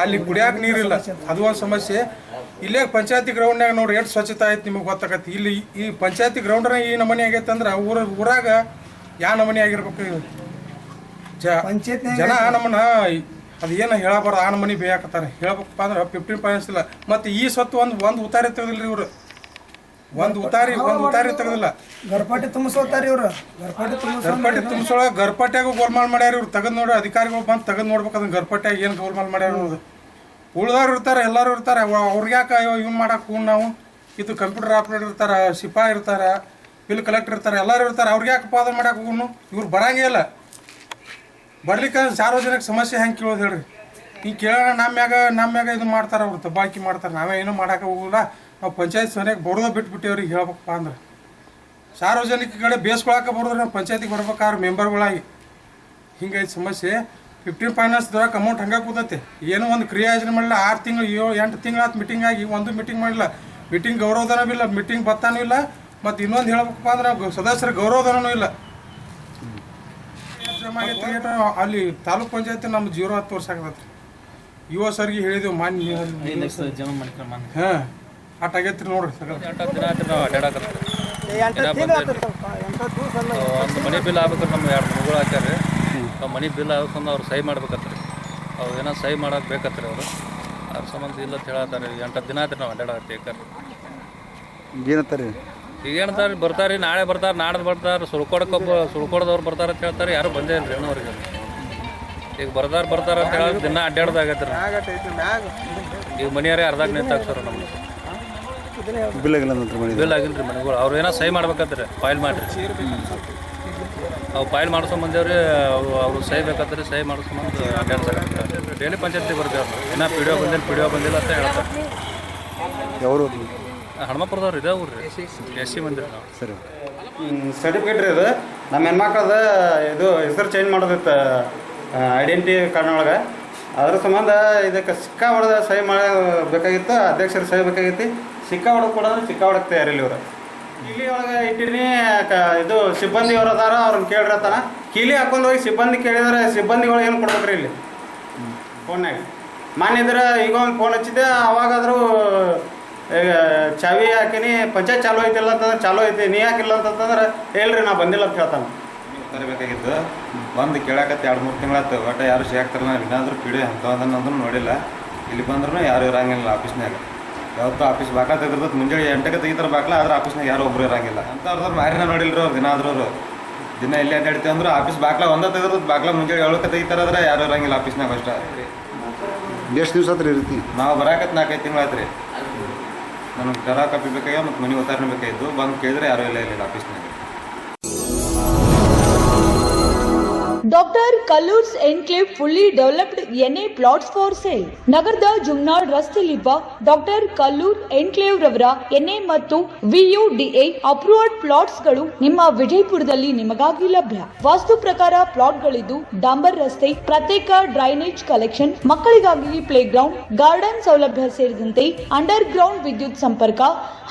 ಅಲ್ಲಿ ಕುಡಿಯಾಕ ನೀರಿಲ್ಲ. ಅದು ಒಂದು ಸಮಸ್ಯೆ. ಇಲ್ಲೇ ಪಂಚಾಯತಿ ಗ್ರೌಂಡ್ನಾಗ ನೋಡ್ರಿ ಎಷ್ಟು ಸ್ವಚ್ಛತೆ ಆಯ್ತು ನಿಮಗೆ ಗೊತ್ತಾಗತ್ತೆ. ಇಲ್ಲಿ ಈ ಪಂಚಾಯತಿ ಗ್ರೌಂಡ್ನಾಗ ಈ ನಮೂನಿ ಆಗೈತೆ ಅಂದ್ರೆ ಊರಾಗ ಯಾವ ನಮೂನಿ ಆಗಿರ್ಬೇಕು? ಜನ ನಮ್ಮನ್ನ ಅದು ಏನು ಹೇಳಬಾರ್ದು ಆ ನಮೂನಿ ಬೇಯಾಕತ್ತಾರೆ. ಹೇಳ್ಬೇಕಪ್ಪ ಅಂದ್ರೆ 15 ಫೈನಾನ್ಸ್ ಇಲ್ಲ. ಮತ್ತು ಈ ಸ್ವತ್ತು ಒಂದು ಉತ್ತಾರಿ ತೆಗೆದಿಲ್ಲ ಇವರು. ಒಂದು ಉತ್ತಾರಿ ತೆಗೆದಿಲ್ಲ. ಗರ್ಪಾಟಿ ತುಂಬಿಸೋತಾರ ಇವ್ರು. ಗರ್ಪಾಟಿ ತುಂಬಿಸೋಳಗೆ ಗರ್ಪಾಟ್ಯಾಗ ಗೋಲ್ಮಾಲ್ ಮಾಡ್ಯಾರ ಇವ್ರು. ತೆಗೆದು ನೋಡಿ ಅಧಿಕಾರಿಗಳು ಬಂದು ತೆಗೆದು ನೋಡ್ಬೇಕು ಅದನ್ನ ಗರ್ಪಾಟ್ಯಾಗ ಏನು ಗೋಲ್ಮಾಲ್ ಮಾಡ್ಯಾರ ಅನ್ನೋದು. ಉಳ್ದವ್ರು ಇರ್ತಾರೆ, ಎಲ್ಲರೂ ಇರ್ತಾರೆ. ಅವ್ರಿಗೆ ಯಾಕೆ ಇವ್ನು ಮಾಡಕ್ಕೆ ನಾವು? ಇದು ಕಂಪ್ಯೂಟರ್ ಆಪ್ರೇಟರ್ ಇರ್ತಾರೆ, ಸಿಪಾಯಿ ಇರ್ತಾರೆ, ಬಿಲ್ ಕಲೆಕ್ಟರ್ ಇರ್ತಾರೆ, ಎಲ್ಲರೂ ಇರ್ತಾರೆ. ಅವ್ರಿಗೆ ಯಾಕೆ ಪಾದನೆ ಮಾಡಕ್ಕೆ ಹೋಗೋನು? ಇವ್ರು ಬರಂಗೇ ಇಲ್ಲ. ಬರ್ಲಿಕ್ಕೆ ಸಾರ್ವಜನಿಕ ಸಮಸ್ಯೆ ಹೆಂಗೆ ಕೇಳೋದು ಹೇಳ್ರಿ? ಈಗ ಕೇಳೋಣ ನಮ್ಮ ಮ್ಯಾಗ ಇದು ಮಾಡ್ತಾರೆ. ಅವ್ರು ತಬ್ಬಾಕಿ ಮಾಡ್ತಾರೆ. ನಾವೇ ಏನೂ ಮಾಡೋಕೆ ಹೋಗೋಲ್ಲ. ನಾವು ಪಂಚಾಯತ್ ಸರಿಯಾಗಿ ಬರೋದ ಬಿಟ್ಬಿಟ್ಟು ಅವ್ರಿಗೆ ಹೇಳ್ಬೇಕಪ್ಪ ಅಂದ್ರೆ ಸಾರ್ವಜನಿಕ ಕಡೆ ಬೇಸ್ಕೊಳಕ್ಕೆ ಬರೋದ್ರೆ ನಾವು ಪಂಚಾಯತಿಗೆ ಬರ್ಬೇಕಾದ್ರೆ ಮೆಂಬರ್ಗಳಾಗಿ ಹಿಂಗೈತೆ ಸಮಸ್ಯೆ. 15 ಫೈನಾನ್ಸ್ ದೊರಕ ಅಮೌಂಟ್ ಹಂಗೆ ಕೂತೈತೆ. ಏನೋ ಒಂದು ಕ್ರಿಯಾ ಯೋಜನೆ ಮಾಡಿಲ್ಲ. 6 ತಿಂಗಳು 8 ತಿಂಗಳಾತು ಮೀಟಿಂಗ್ ಆಗಿ ಒಂದು ಮೀಟಿಂಗ್ ಮಾಡಿಲ್ಲ. ಮೀಟಿಂಗ್ ಗೌರವಧನೂ ಇಲ್ಲ, ಮೀಟಿಂಗ್ ಬತ್ತಾನೂ ಇಲ್ಲ. ಮತ್ತು ಇನ್ನೊಂದು ಹೇಳ್ಬೇಕಪ್ಪ ಅಂದ್ರೆ ಸದಸ್ಯರ ಗೌರವಧನೂ ಇಲ್ಲ. ಅಲ್ಲಿ ತಾಲೂಕ್ ಪಂಚಾಯತಿ ನಮ್ಮ 0-10 ವರ್ಷ ಆಗತ್ತೆ. ಯುವ ಸರ್ಗೆ ಹೇಳಿದೆವು ಮಾನ್ಯ ಹಾಂ ಅಟ್ಟಾಗೈತ್ರಿ ನೋಡ್ರಿ. ಒಂದು ಮನೆ ಬಿಲ್ ಆಗ್ಬೇಕಾದ್ರೆ ನಮ್ಮ 2 ಮನೆಗಳು ಹಾಕ್ಯಾರ. ಆ ಮನೆ ಬಿಲ್ ಆಗ್ಬೇಕಂದ್ರೆ ಅವ್ರು ಸಹಿ ಮಾಡ್ಬೇಕತ್ರಿ. ಅವ್ರು ಏನೋ ಸಹಿ ಮಾಡಕ್ಕೆ ಬೇಕತ್ರಿ. ಅವರು ಅದ್ರ ಸಂಬಂಧ ಇಲ್ಲ ಅಂತ ಹೇಳತ್ತಾರೆ. 8 ದಿನ ಆಯ್ತು ನಾವು ಅಡ್ಡಾಡತ್ತಿ ಏಕರ್. ಏನಂತಾರೆ? ಈಗ ಏನಂತಾರೆ? ಬರ್ತಾರೆ, ನಾಳೆ ಬರ್ತಾರೆ, ನಾಡ್ದು ಬರ್ತಾರೆ. ಸುಳ್ಕೊಡದವ್ರು ಬರ್ತಾರೆ ಅಂತ ಹೇಳ್ತಾರೆ. ಯಾರು ಬಂದೇ ಇಲ್ಲ ರೀ ಅವ್ರಿಗೆ. ಈಗ ಬರ್ತಾರೆ ಅಂತ ಹೇಳಿ ದಿನ ಅಡ್ಡಾಡ್ದಾಗತ್ತೆ ರೀ. ಈಗ ಮನೆಯಾರೇ ಅರ್ಧಾಕ್ ನಿಂತಾಗ ಸರ್ ನಮ್ಗೆ ಬಿಲ್ ಆಗಿಲ್ಲ ರೀ ಮನೆಗಳು. ಅವ್ರು ಏನೋ ಸಹಿ ಮಾಡ್ಬೇಕತ್ರಿ, ಫೈಲ್ ಮಾಡಿರಿ. ಅವು ಫೈಲ್ ಮಾಡಿಸ್ಕೊಂಬಂದೇವ್ರಿ. ಅವರು ಸಹಿ ಬೇಕಾದ್ರೆ ಸಹಿ ಮಾಡಿಸ್ಕೊಂಬಂದು ಅಡ್ಡಾಡ್ತಾರೆ. ಡೈಲಿ ಪಂಚಾಯತಿ ಬರ್ತೀವಿ. ಇನ್ನೂ ಪಿಡಿಒ ಬಂದಿಲ್ಲ ಅಂತ ಹೇಳ್ತಾರೆ. ಯಾವರು? ಹನುಮಾಪುರದವ್ರು ಇದೆ ಅವ್ರು ರೀ. SC ಮಂದಿರ ನಾವು. ಸರಿ. ಸರ್ಟಿಫಿಕೇಟ್ ರೀ ಇದು. ನಮ್ಮ ಹೆಣ್ಮಕ್ಳದ ಇದು ಹೆಸರು ಚೇಂಜ್ ಮಾಡೋದಿತ್ತು ಐಡೆಂಟಿ ಕಾರ್ಡ್ನೊಳಗೆ. ಅದ್ರ ಸಂಬಂಧ ಇದಕ್ಕೆ ಸಿಕ್ಕಾ ಹೊಡೆದ ಸಹಿ ಮಾಡಬೇಕಾಗಿತ್ತು. ಅಧ್ಯಕ್ಷರು ಸಹಿ ಬೇಕಾಗಿತ್ತು. ಸಿಕ್ಕಾ ಹೊಡೆದು ಕೊಡೋದ್ರೆ ಸಿಕ್ಕಾ ಹೊಡಕ್ಕೆ ತಯಾರಿಲ್ಲ ಇವರು. ಕೀಲಿ ಒಳಗೆ ಇಟ್ಟಿನಿ ಇದು ಸಿಬ್ಬಂದಿ ಅವ್ರು ಅದಾರ ಅವ್ರನ್ನ ಕೇಳಿರತ್ತಾನ. ಕೀಲಿ ಹಾಕೊಂಡು ಹೋಗಿ ಸಿಬ್ಬಂದಿ ಕೇಳಿದ್ರೆ ಸಿಬ್ಬಂದಿಗಳು ಏನು ಕೊಡ್ಬೇಕ್ರಿ ಇಲ್ಲಿ ಫೋನ್ನಾಗ. ಮಾನ್ಯದ್ರ ಈಗ ಒಂದು ಫೋನ್ ಹಚ್ಚಿದ್ದೆ, ಅವಾಗಾದರೂ ಚಾವಿ ಹಾಕಿನಿ ಪಂಚಾಯತ್ ಚಾಲು ಐತಿಲ್ಲ ಅಂತಂದ್ರೆ ಚಾಲು ಐತಿ, ನೀ ಹಾಕಿಲ್ಲ ಅಂತಂದ್ರೆ ಹೇಳ್ರಿ ನಾ ಬಂದಿಲ್ಲ ಅಂತ ಹೇಳ್ತಾನೆ. ತರಬೇಕಾಗಿತ್ತು ಬಂದು ಕೇಳಾಕತ್ತೆ 2-3 ತಿಂಗಳಾಯ್ತು. ಒಟ್ಟು ಯಾರು ಸಿಗಾಕ್ತಾರಲ್ಲ, ಏನಾದರೂ ಪಿಡಿ ಅಂಥದನ್ನಂದ್ರೂ ನೋಡಿಲ್ಲ. ಇಲ್ಲಿ ಬಂದ್ರೂ ಯಾರು ಇರಂಗಿಲ್ಲ ಆಫೀಸ್ನಾಗ. ಯಾವತ್ತೂ ಆಫೀಸ್ ಬಾಕ್ಲ ತೆಗೆದಿರ್ತದೆ, ಮುಂಜಾನೆ 8ಕ್ಕೆ ತೆಗಿತಾರೆ ಬಾಕ್ಲ, ಆದ್ರೆ ಆಫೀಸ್ನಾಗ ಯಾರು ಒಬ್ಬರು ಇರಂಗಿಲ್ಲ ಅಂಥವ್ರದ್ದು ಮಾರಿನ ನೋಡಿಲ್ರಿ ಅವ್ರು. ದಿನ ಎಲ್ಲಿ ಅಡ್ಡಾಡ್ತೀವಿ ಅಂದ್ರೆ ಆಫೀಸ್ ಬಾಕ್ಲ ಒಂದೇ ತೆಗೆದಿರ್ತದೆ, ಬಾಕ್ಲ ಮುಂಜಾನೆ 7ಕ್ಕೆ ತೆಗಿತಾರಾದ್ರೆ ಯಾರು ಇರಂಗಿಲ್ಲ ಆಫೀಸ್ನಾಗ ಅಷ್ಟೇ. ಎಷ್ಟು ದಿವಸ ಆತ್ರಿ ಇರ್ತಿ? ನಾವು ಬರಾಕತ್ತೆ 4-5 ತಿಂಗಳಾಯ್ತು ರೀ. ನನಗೆ ಕರ ಕಾಪಿ ಬೇಕಾಗ್ಯಾವ ಮತ್ತು ಮನೆ ಉತ್ತಾರಣೆ ಬೇಕಾಗಿದ್ದು. ಬಂದು ಕೇಳಿದ್ರೆ ಯಾರೂ ಇಲ್ಲ ಆಫೀಸ್ನಾಗ. Doctor Kallur's enclave fully developed NA plots for sale. ನಗರದ ಜುಮ್ನಾಳ್ ರಸ್ತೆಯಲ್ಲಿರುವ ಡಾಕ್ಟರ್ ಕಲ್ಲೂರ್ ಎನ್ಕ್ಲೇವ್ ರವರ ಎನ್ಎ ಮತ್ತು ವಿಯುಡಿಎ ಅಪ್ರೂವ್ಡ್ ಪ್ಲಾಟ್ಸ್ ಗಳು ನಿಮ್ಮ ವಿಜಯಪುರದಲ್ಲಿ ನಿಮಗಾಗಿ ಲಭ್ಯ. ವಾಸ್ತು ಪ್ರಕಾರ ಪ್ಲಾಟ್ಗಳಿದ್ದು ಡಾಂಬರ್ ರಸ್ತೆ, ಪ್ರತ್ಯೇಕ ಡ್ರೈನೇಜ್ ಕಲೆಕ್ಷನ್, ಮಕ್ಕಳಿಗಾಗಿ ಪ್ಲೇ ಗ್ರೌಂಡ್, ಗಾರ್ಡನ್ ಸೌಲಭ್ಯ ಸೇರಿದಂತೆ ಅಂಡರ್ ಗ್ರೌಂಡ್ ವಿದ್ಯುತ್ ಸಂಪರ್ಕ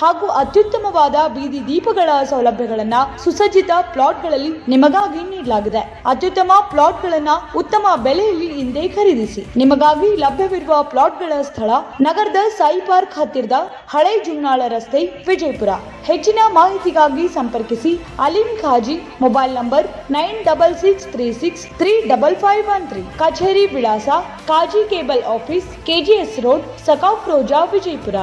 ಹಾಗೂ ಅತ್ಯುತ್ತಮವಾದ ಬೀದಿ ದೀಪಗಳ ಸೌಲಭ್ಯಗಳನ್ನ ಸುಸಜ್ಜಿತ ಪ್ಲಾಟ್ಗಳಲ್ಲಿ ನಿಮಗಾಗಿ ನೀಡಲಾಗಿದೆ. ಅತ್ಯುತ್ತಮ ಪ್ಲಾಟ್ಗಳನ್ನ ಉತ್ತಮ ಬೆಲೆಯಲ್ಲಿ ಹಿಂದೆ ಖರೀದಿಸಿ. ನಿಮಗಾಗಿ ಲಭ್ಯವಿರುವ ಪ್ಲಾಟ್ಗಳ ಸ್ಥಳ ನಗರದ ಸಾಯಿ ಪಾರ್ಕ್ ಹತ್ತಿರದ ಹಳೆ ಜುಮ್ನಾಳ ರಸ್ತೆ, ವಿಜಯಪುರ. ಹೆಚ್ಚಿನ ಮಾಹಿತಿಗಾಗಿ ಸಂಪರ್ಕಿಸಿ ಅಲಿಂ ಖಾಜಿ. Mobile number 9636363513. ಕಚೇರಿ ವಿಳಾಸ ಕಾಜಿ ಕೇಬಲ್ ಆಫೀಸ್, ಕೆಜಿಎಸ್ ರೋಡ್, ಸಕಾಫ್ ರೋಜಾ, ವಿಜಯಪುರ.